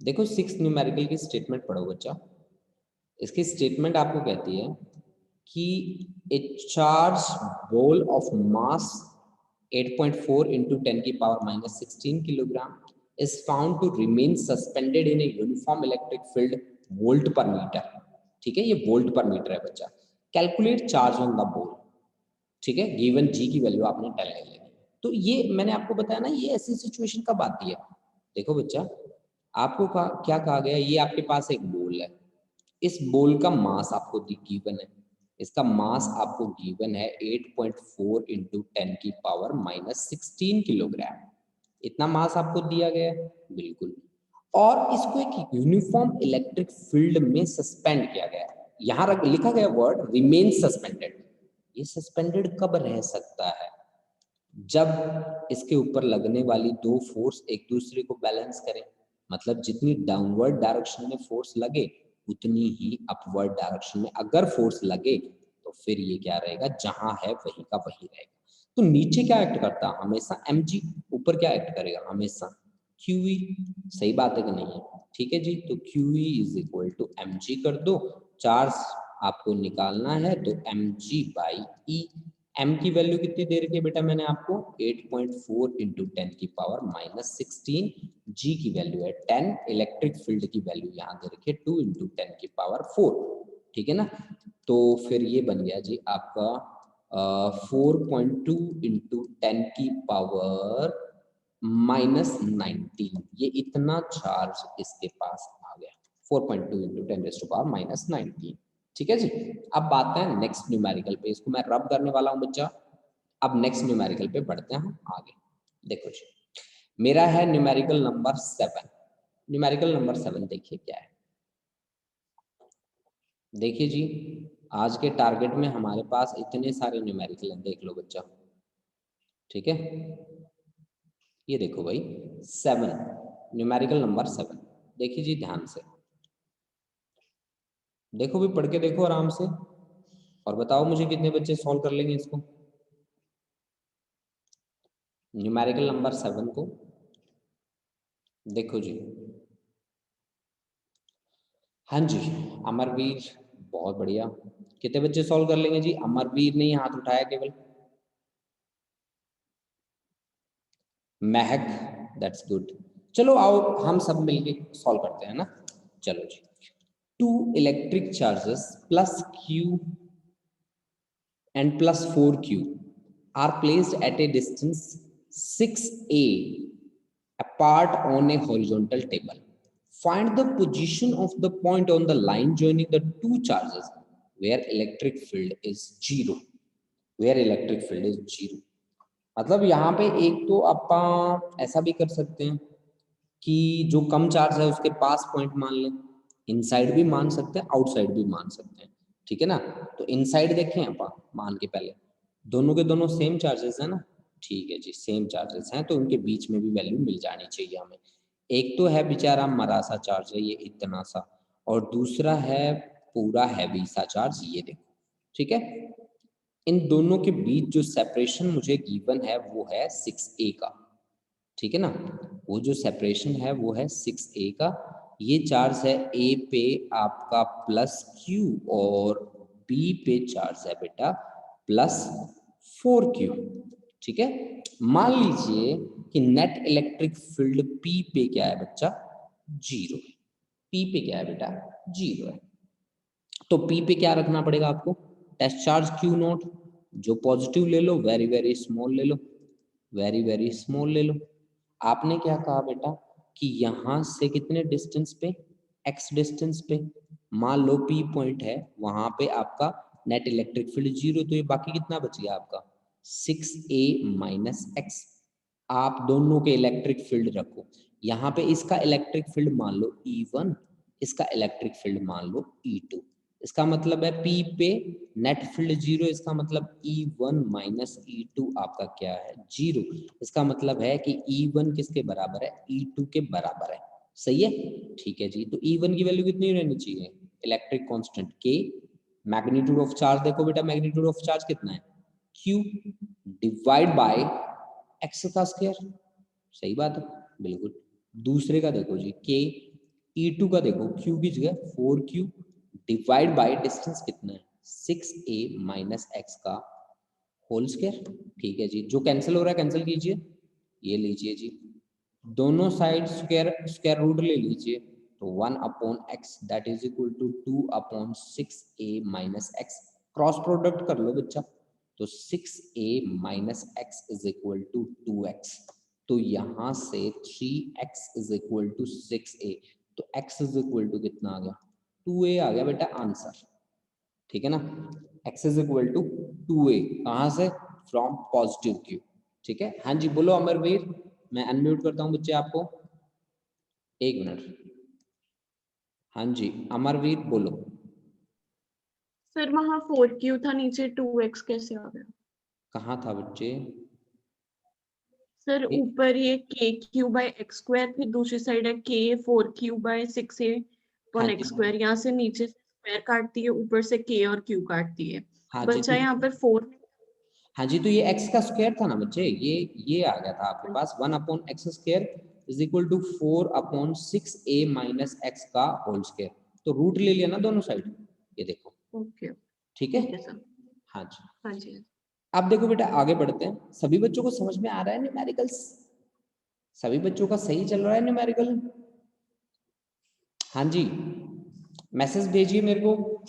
देखो 6th न्यूमेरिकल की स्टेटमेंट पढ़ो बच्चा। इसकी स्टेटमेंट आपको कहती है कि ए charge ball of mass 8.4 into 10 की power minus 16 kilogram is found to remain suspended in a uniform electric field volt per meter। ठीक है, ये वोल्ट पर मीटर है बच्चा। Calculate charge on the ball, ठीक है, गिवन जी की वैल्यू आपने 10 ले लेनी। तो ये मैंने आपको बताया ना, ये ऐसी सिचुएशन कब आती है। देखो बच्चा, आपको क्या कहा गया, ये आपके पास एक बॉल है, इस बॉल का मास आपको गिवन है, इसका मास आपको गिवन है 8.4 into 10 की पावर माइनस 16 किलोग्राम, इतना मास आपको दिया गया है बिल्कुल, और इसको एक यूनिफॉर्म इलेक्ट्रिक फील्ड में सस्पेंड किया गया है। यहाँ लिखा गया वर्ड रिमेन सस्पेंडेड। ये सस्पेंडेड कब रह सकता है, जब इसके ऊपर लगने वाली दो फोर्स एक दूसरे को बैलेंस करें, मतलब जितनी डाउनवर्ड डायरेक्शन में फोर्स लगे उतनी ही अपवर्ड डायरेक्शन में अगर फोर्स लगे तो फिर ये क्या रहेगा, जहां है वही का वही रहेगा। तो नीचे क्या एक्ट करता है हमेशा mg, ऊपर क्या एक्ट करेगा हमेशा QE। सही बात है कि नहीं है, ठीक है जी, तो QE is equal to mg कर दो, चार्ज आपको निकालना है तो mg बाई e। m की वैल्यू कितनी दे रखी है बेटा मैंने आपको 8.4 into 10 की पावर माइनस 16, g की वैल्यू है 10, इलेक्ट्रिक फील्ड की वैल्यू यहाँ दे रखी है 2 into 10 की पावर 4। ठीक है ना, तो फिर ये बन गया जी आपका 4.2 into 10 की पावर माइनस 19, ये इतना चार्ज इसके पास आ गया 4.2 into 10 raised to power minus 19। ठीक है जी, अब बात है नेक्स्ट न्यूमेरिकल पे, इसको मैं रब करने वाला हूं बच्चा। अब नेक्स्ट न्यूमेरिकल पे बढ़ते हैं हम आगे। देखो जी, मेरा है न्यूमेरिकल नंबर 7। न्यूमेरिकल नंबर 7 देखिए क्या है। देखिए जी, आज के टारगेट में हमारे पास इतने सारे न्यूमेरिकल हैं, देख लो बच्चा। ठीक है, ये देखो भाई 7, न्यूमेरिकल नंबर 7। देखिए जी ध्यान से देखो भी, पढ़ के देखो आराम से, और बताओ मुझे कितने बच्चे सॉल्व कर लेंगे इसको, न्यूमेरिकल नंबर 7 को। देखो जी, हाँ जी अमरवीर, बहुत बढ़िया, कितने बच्चे सॉल्व कर लेंगे जी, अमरवीर ने ही हाथ उठाया केवल, महक, दैट्स गुड। चलो आओ हम सब मिलके सॉल्व करते हैं ना। चलो जी, 2 electric charges plus q and plus 4q are placed at a distance 6a apart on a horizontal table. Find the position of the point on the line joining the two charges where electric field is 0। where electric field is 0 मतलब यहाँ पे एक तो आप ऐसा भी कर सकते हैं कि जो कम चार्ज है उसके पास पॉइंट मान लें, इनसाइड भी मान सकते हैं आउटसाइड भी मान सकते हैं। ठीक है ना, तो इनसाइड देखें आप मान के, पहले दोनों के दोनों सेम चार्जेस है ना, ठीक है जी सेम चार्जेस हैं, तो उनके बीच में भी वैल्यू मिल जानी चाहिए हमें। एक तो है बेचारा मरा सा चार्ज है ये इतना सा, और दूसरा है पूरा हैवी सा चार्ज, ये देखो, ठीक है। इन दोनों के बीच जो सेपरेशन मुझे गिवन है वो है 6a का, ठीक है ना। वो जो सेपरेशन है वो है 6a का। ये चार्ज है a पे आपका +q और b पे चार्ज है बेटा +4q, ठीक है। मान लीजिए कि नेट इलेक्ट्रिक फील्ड p पे क्या है बच्चा, 0। p पे क्या है बेटा, 0 है। तो p पे क्या रखना पड़ेगा आपको, टेस्ट चार्ज q नॉट, जो पॉजिटिव ले लो, वेरी वेरी स्मॉल ले लो, वेरी वेरी स्मॉल ले लो। आपने क्या कहा बेटा कि यहां से कितने डिस्टेंस पे, x डिस्टेंस पे, मान लो p पॉइंट है, वहां पे आपका नेट इलेक्ट्रिक फील्ड 0, तो ये बाकी कितना बच गया आपका 6a माइनस x। आप दोनों के इलेक्ट्रिक फील्ड रखो, यहाँ पे इसका इलेक्ट्रिक फील्ड मान लो E1, इसका इलेक्ट्रिक फील्ड मान लो E2। इसका मतलब है P पे नेट फील्ड 0, इसका मतलब E1 माइनस E2 आपका क्या है, 0। इसका मतलब है कि E1 किसके बराबर है, E2 के बराबर है, सही है, ठीक है जी। तो E1 की वैल्यू कितनी रहनी चाहिए, electric constant K, magnitude of charge देखो बेटा, मैग्नीट्यूड ऑफ चार्ज कितना है, Q डिवाइड बाय x का स्क्वायर, सही बात है, बिल्कुल। दूसरे का देखो जी K, E2 का देखो Q की जगह 4Q डिवाइड बाय डिस्टेंस कितना है 6a माइनस x का होल स्क्वायर, ठीक है जी। जो कैंसिल हो रहा है कैंसिल कीजिए, ये लीजिए जी, दोनों साइड स्क्वायर स्क्वायर रूट ले लीजिए, तो 1/x that is equal to 2/6a minus x। Cross product कर लो बच्चा, तो 6a minus x is equal to 2x। तो यहां से 3x is equal to 6a, तो x इज इक्वल टू कितना आ गया, 2a आ गया बेटा आंसर, ठीक है ना। x is equal to 2a, कहां से, फ्रॉम पॉजिटिव q, ठीक है। हाँ जी बोलो अमरवीर, मैं अनम्यूट करता हूं बच्चे आपको, 1 मिनट। हाँ जी अमरवीर बोलो। सर वहाँ 4Q था, नीचे 2x कैसे आ गया? कहाँ था बच्चे, सर ए, ऊपर ये KQ/x², फिर दूसरी साइड है K4Q/6a हाँ अपॉन जी, एक्स स्क्वायर। यहाँ से नीचे से स्क्वायर काटती है, ऊपर से K और Q काटती है, हाँ जी बचा तो, यहाँ पर 4। हाँ जी तो ये x का स्क्वायर था ना बच्चे, ये आ गया था आपके पास 1/x square is equal to 4/6a minus x का होल स्क्वायर। तो रूट ले लिया ना दोनों साइड, ये देखो, ओके, ठीक है। ठीक है सर। हाँ जी, हाँ जी। अब देखो बेटा आगे बढ़ते हैं। सभी बच्चों को समझ में आ रहा है न्यूमेरिकल्स, सभी बच्चों का सही चल रहा है न्यूमेरिकल, हाँ जी, मैसेज भेजिए मेरे को,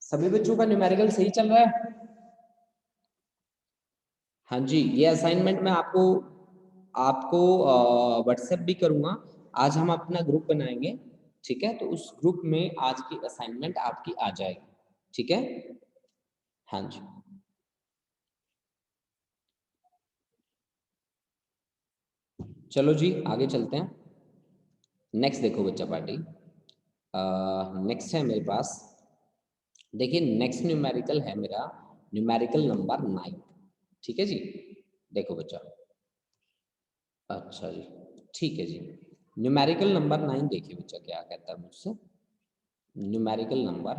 सभी बच्चों का न्यूमेरिकल सही चल रहा है। हाँ जी, ये असाइनमेंट मैं आपको आपको व्हाट्सएप भी करूंगा। आज हम अपना ग्रुप बनाएंगे, ठीक है, तो उस ग्रुप में आज की असाइनमेंट आपकी आ जाएगी, ठीक है। हाँ जी, चलो जी आगे चलते हैं। नेक्स्ट देखो बच्चा पार्टी, नेक्स्ट है मेरे पास, देखिए नेक्स्ट न्यूमेरिकल है मेरा न्यूमेरिकल नंबर 9, ठीक है जी। देखो बच्चा, अच्छा जी, ठीक है जी। न्यूमेरिकल नंबर 9 देखिए बच्चा क्या कहता है मुझसे, न्यूमेरिकल नंबर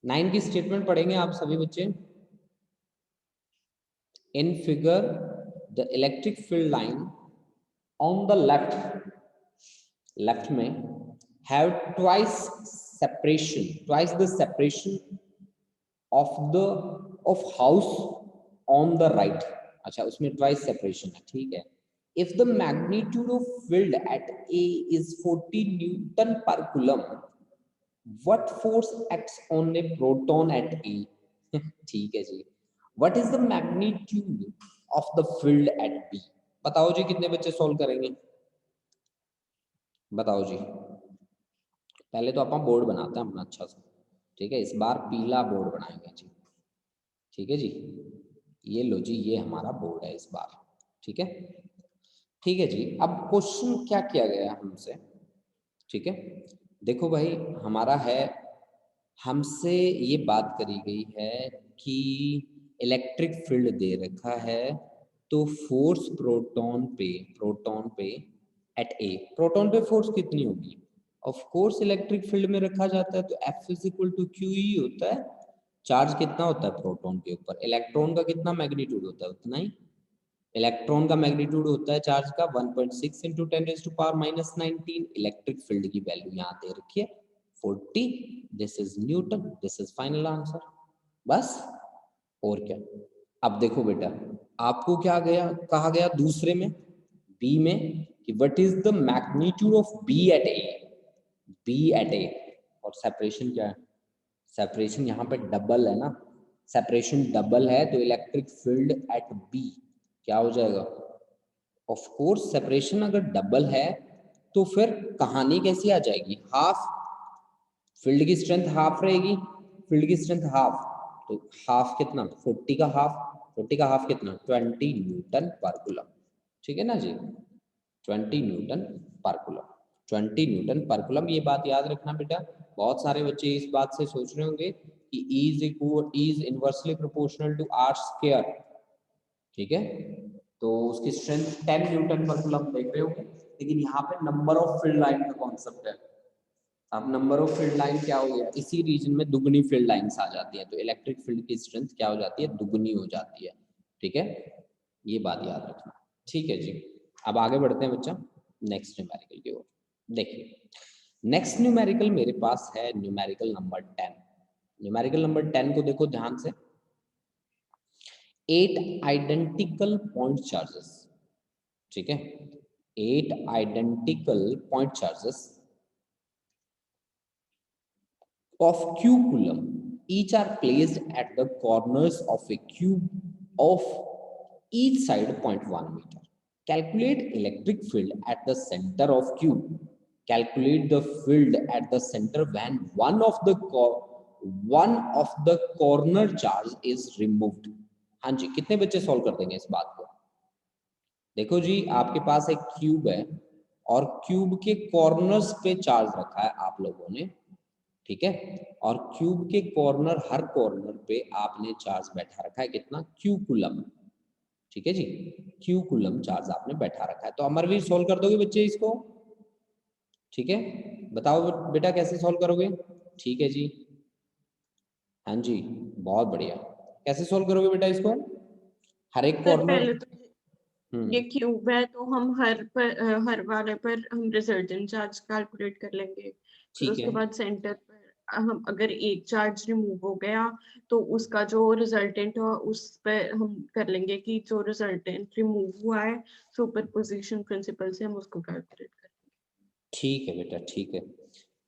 9 की स्टेटमेंट पढ़ेंगे आप सभी बच्चे। In figure the electric field line on the left में have twice the separation of house on the right. अच्छा उसमें ट्वाइस सेपरेशन है, ठीक है। If the magnitude of field at A is 40 newton per coulomb, what force acts on a proton at A? ठीक है जी। What is the magnitude of the field at B? बताओ जी कितने बच्चे सॉल्व करेंगे, बताओ जी। पहले तो अपन बोर्ड बनाते हैं अपना अच्छा सा, ठीक है, इस बार पीला बोर्ड बनाएंगे जी, ठीक है जी। ये लो जी, ये हमारा बोर्ड है इस बार, ठीक है, ठीक है जी। अब क्वेश्चन क्या किया गया है हमसे, ठीक है। देखो भाई हमारा है, हमसे ये बात करी गई है कि इलेक्ट्रिक फील्ड दे रखा है, तो फोर्स प्रोटॉन पे एट ए, प्रोटॉन पे फोर्स कितनी होगी? ऑफ कोर्स इलेक्ट्रिक फील्ड में रखा जाता है तो F is equal to Q E होता है। चार्ज कितना होता है प्रोटॉन के ऊपर? इलेक्ट्रॉन का कितना मैग्नीट्यूड होता है? उतना ही। इलेक्ट्रॉन का मैग्नीट्यूड होता है चार्ज का 1.6 इंटू 10⁻⁻19। इलेक्ट्रिक फील्ड की वैल्यू यहाँ दे रखी है 40। This is Newton, this is final answer. बस और क्या। अब देखो बेटा, आपको क्या गया कहा गया दूसरे में, बी में, कि what is the magnitude of B at A. B at A, और सेपरेशन क्या है? सेपरेशन यहाँ पे डबल है ना, सेपरेशन डबल है तो इलेक्ट्रिक फील्ड एट बी क्या हो जाएगा? ऑफ कोर्स सेपरेशन अगर डबल है तो फिर कहानी कैसी आ जाएगी? हाफ। फील्ड की स्ट्रेंथ हाफ रहेगी, फील्ड की स्ट्रेंथ हाफ, तो हाफ कितना? 40 का हाफ, 40 का हाफ कितना? 20 न्यूटन पर कूलम। ठीक है ना जी, 20 Newton per coulomb, 20 Newton per coulomb. ये बात याद रखना बेटा, बहुत सारे बच्चे इस बात से सोच रहे होंगे कि E is inversely proportional to R square. ठीक है, तो उसकी स्ट्रेंथ 10 न्यूटन पर कूलम देख रहे होंगे, लेकिन यहाँ पे नंबर ऑफ फील्ड लाइन का कॉन्सेप्ट है। अब नंबर ऑफ फील्ड लाइन क्या हो गया? इसी रीजन में दुगनी फील्ड लाइंस आ जाती है, तो इलेक्ट्रिक फील्ड की स्ट्रेंथ क्या हो जाती है? दुगनी हो जाती है। ठीक है, ये बात याद रखना। ठीक है जी, अब आगे बढ़ते हैं बच्चा नेक्स्ट न्यूमेरिकल की ओर। देखिए नेक्स्ट न्यूमेरिकल मेरे पास है न्यूमेरिकल नंबर 10। न्यूमेरिकल नंबर 10 को देखो ध्यान से। 8 आइडेंटिकल पॉइंट चार्जेस, ठीक है, 8 identical point charges of q coulomb each are placed at the corners of a cube of each side 0.1 meter. Calculate electric field at the center of cube. Calculate the field at the center when one of the corner charge is removed. हाँ जी, कितने बच्चे solve कर देंगे इस बात को? देखो जी, आपके पास एक क्यूब है और क्यूब के कॉर्नर्स पे चार्ज रखा है आप लोगों ने, ठीक है, और क्यूब के कॉर्नर, हर कॉर्नर पे आपने चार्ज बैठा रखा है कितना? Q coulomb. ठीक है जी, क्यू कूलम चार्ज आपने बैठा रखा है। तो अमरवीर सोल्व कर दोगे बच्चे इसको? ठीक है, बताओ बेटा कैसे सोल्व करोगे? ठीक है जी, हाँ जी, बहुत बढ़िया। कैसे सोल्व करोगे बेटा इसको? हर एक सर कॉर्नर। पहले तो ये क्यूब है तो हम हर वाले पर हम रिजल्टेंट चार्ज कैलकुलेट कर लेंगे। फिर ठीक उसके है, बाद सेंटर पर हम अगर एक चार्ज रिमूव हो गया तो उसका जो रिजल्टेंट है उस पर हम कर लेंगे कि जो रिजल्टेंट रिमूव हुआ है सुपरपोजिशन प्रिंसिपल से हम उसको कैलकुलेट कर लेंगे। ठीक है बेटा, ठीक है।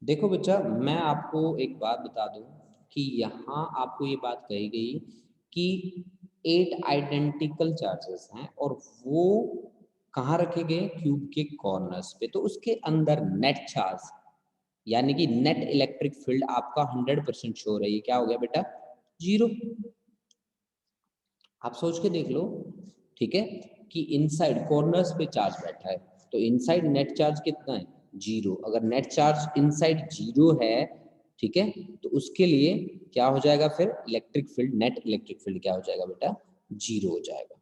देखो बच्चा, मैं आपको एक बात बता दूं कि यहाँ आपको ये बात कही गई कि 8 आइडेंटिकल चार्जेस हैं और वो कहाँ रखे गए? क्यूब के कॉर्नर्स पे। तो उसके अंदर नेट चार्ज यानी कि नेट इलेक्ट्रिक फील्ड आपका 100% शो रही है। क्या हो गया बेटा? 0। आप सोच के देख लो, ठीक है, कि इनसाइड कॉर्नर्स पे चार्ज बैठा है तो इनसाइड नेट चार्ज कितना है? 0। अगर नेट चार्ज इनसाइड 0 है, ठीक है, तो उसके लिए क्या हो जाएगा फिर? Electric field, net electric field क्या हो जाएगा बेटा? 0 हो जाएगा।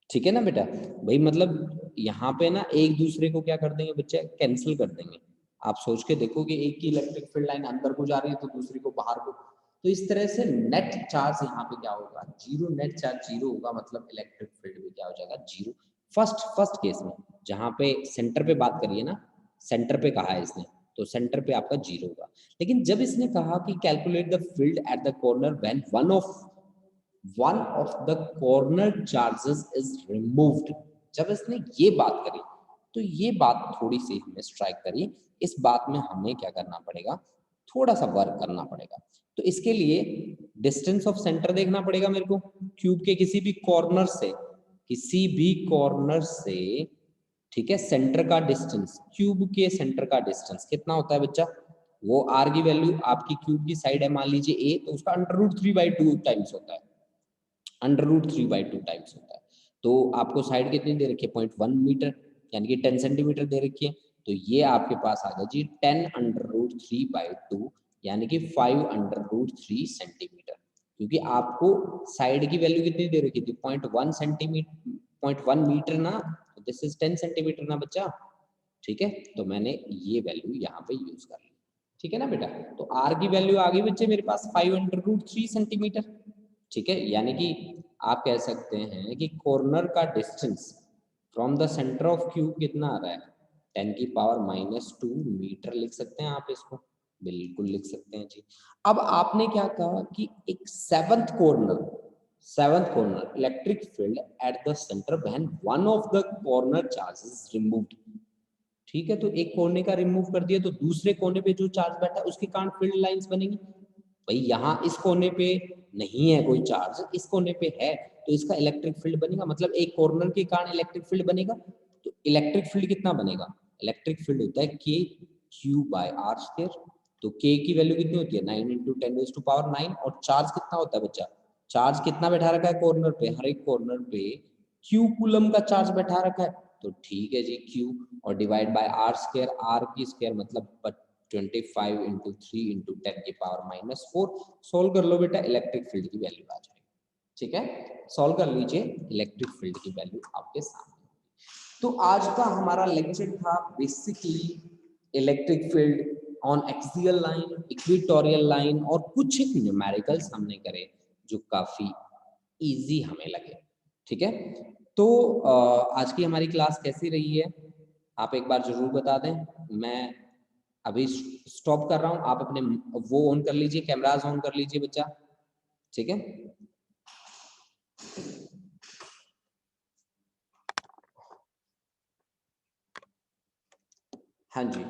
ठीक है ना बेटा? भाई मतलब यहाँ पे ना एक दूसरे को क्या कर देंगे बच्चे? कैंसिल कर देंगे। आप सोच के देखो कि एक की इलेक्ट्रिक फील्ड लाइन अंदर को जा रही है तो दूसरी को बाहर को, तो इस तरह से नेट चार्ज यहाँ पे क्या होगा? 0। नेट चार्ज 0 होगा, मतलब इलेक्ट्रिक फील्ड भी क्या हो जाएगा? 0। फर्स्ट केस में जहाँ पे सेंटर पे बात करिए ना, सेंटर पे कहा है इसने, तो सेंटर पे आपका 0 होगा। लेकिन जब इसने कहा कि calculate the field at the corner when one of the corner charges is removed, जब इसने ये बात करी तो ये बात थोड़ी सी हमें स्ट्राइक करी। इस बात में हमें क्या करना पड़ेगा? थोड़ा सा वर्क करना पड़ेगा। तो इसके लिए डिस्टेंस ऑफ सेंटर देखना पड़ेगा मेरे को। क्यूब के किसी भी कॉर्नर से, किसी भी कॉर्नर से, ठीक है, सेंटर का डिस्टेंस, क्यूब के सेंटर का डिस्टेंस कितना होता है बच्चा? वो आर की वैल्यू आपकी क्यूब की साइड है मान लीजिए ए, तो उसका √3/2 टाइम्स होता है, √3/2 टाइम्स होता है। तो आपको साइड कितनी दे रखी है? 0.1 मीटर, यानी कि 10 सेंटीमीटर दे रखी है। तो ये आपके पास आ गया जी 10√3/2, यानी कि 5√3 सेंटीमीटर। क्योंकि आपको साइड की वैल्यू कितनी दे रखी थी? 0.1 सेंटीमीटर, 0.1 मीटर ना, दिस इज 10 सेंटीमीटर ना बच्चा। ठीक है, तो मैंने ये वैल्यू यहाँ पे यूज कर ली, ठीक है ना बेटा। तो आर की वैल्यू आ गई बच्चे मेरे पास 5/√3 सेंटीमीटर, ठीक है। यानी कि आप कह सकते हैं कि कॉर्नर का distance from the centre of cube कितना आ रहा है, 10⁻⁻2 मीटर लिख सकते हैं आप इसको, बिल्कुल लिख सकते हैं जी। अब आपने क्या कहा कि एक seventh corner electric field at the centre when one of the corner charge is removed, ठीक है। तो एक कोने का रिमूव कर दिया तो दूसरे कोने पे जो चार्ज बैठा है उसके कारण फील्ड लाइंस बनेंगी। भाई यहाँ इस कोने पे नहीं है कोई चार्ज, इस कोने पे है, तो इसका इलेक्ट्रिक फील्ड बनेगा, मतलब एक कॉर्नर के कारण इलेक्ट्रिक फील्ड बनेगा। तो इलेक्ट्रिक फील्ड कितना बनेगा, इलेक्ट्रिक फील्ड होता है के क्यू बाय आर स्क्वायर। तो के की वैल्यू कितनी होती है 9 × 10⁻⁹ और चार्ज कितना होता है बच्चा, चार्ज कितना बैठा रखा है कॉर्नर पे, हर एक कॉर्नर पे क्यू कूलम का चार्ज बैठा रखा है। तो ठीक है जी, क्यू और divide by R square, R की स्क्वायर मतलब 25 × 3 × 10⁻⁻4। सोल्व कर लो बेटा, इलेक्ट्रिक फील्ड की वैल्यू आ जाएगी, ठीक है। सोल्व कर लीजिए, इलेक्ट्रिक फील्ड की वैल्यू आपके सामने। तो आज का हमारा लेक्चर था basically electric field on axial line, equatorial line, और कुछ न्यूमेरिकल्स हमने करे जो काफी इजी हमें लगे, ठीक है। तो आज की हमारी क्लास कैसी रही है आप एक बार जरूर बता दें। मैं अभी स्टॉप कर रहा हूं, आप अपने वो ऑन कर लीजिए, कैमरास ऑन कर लीजिए बच्चा, ठीक है। हाँ जी।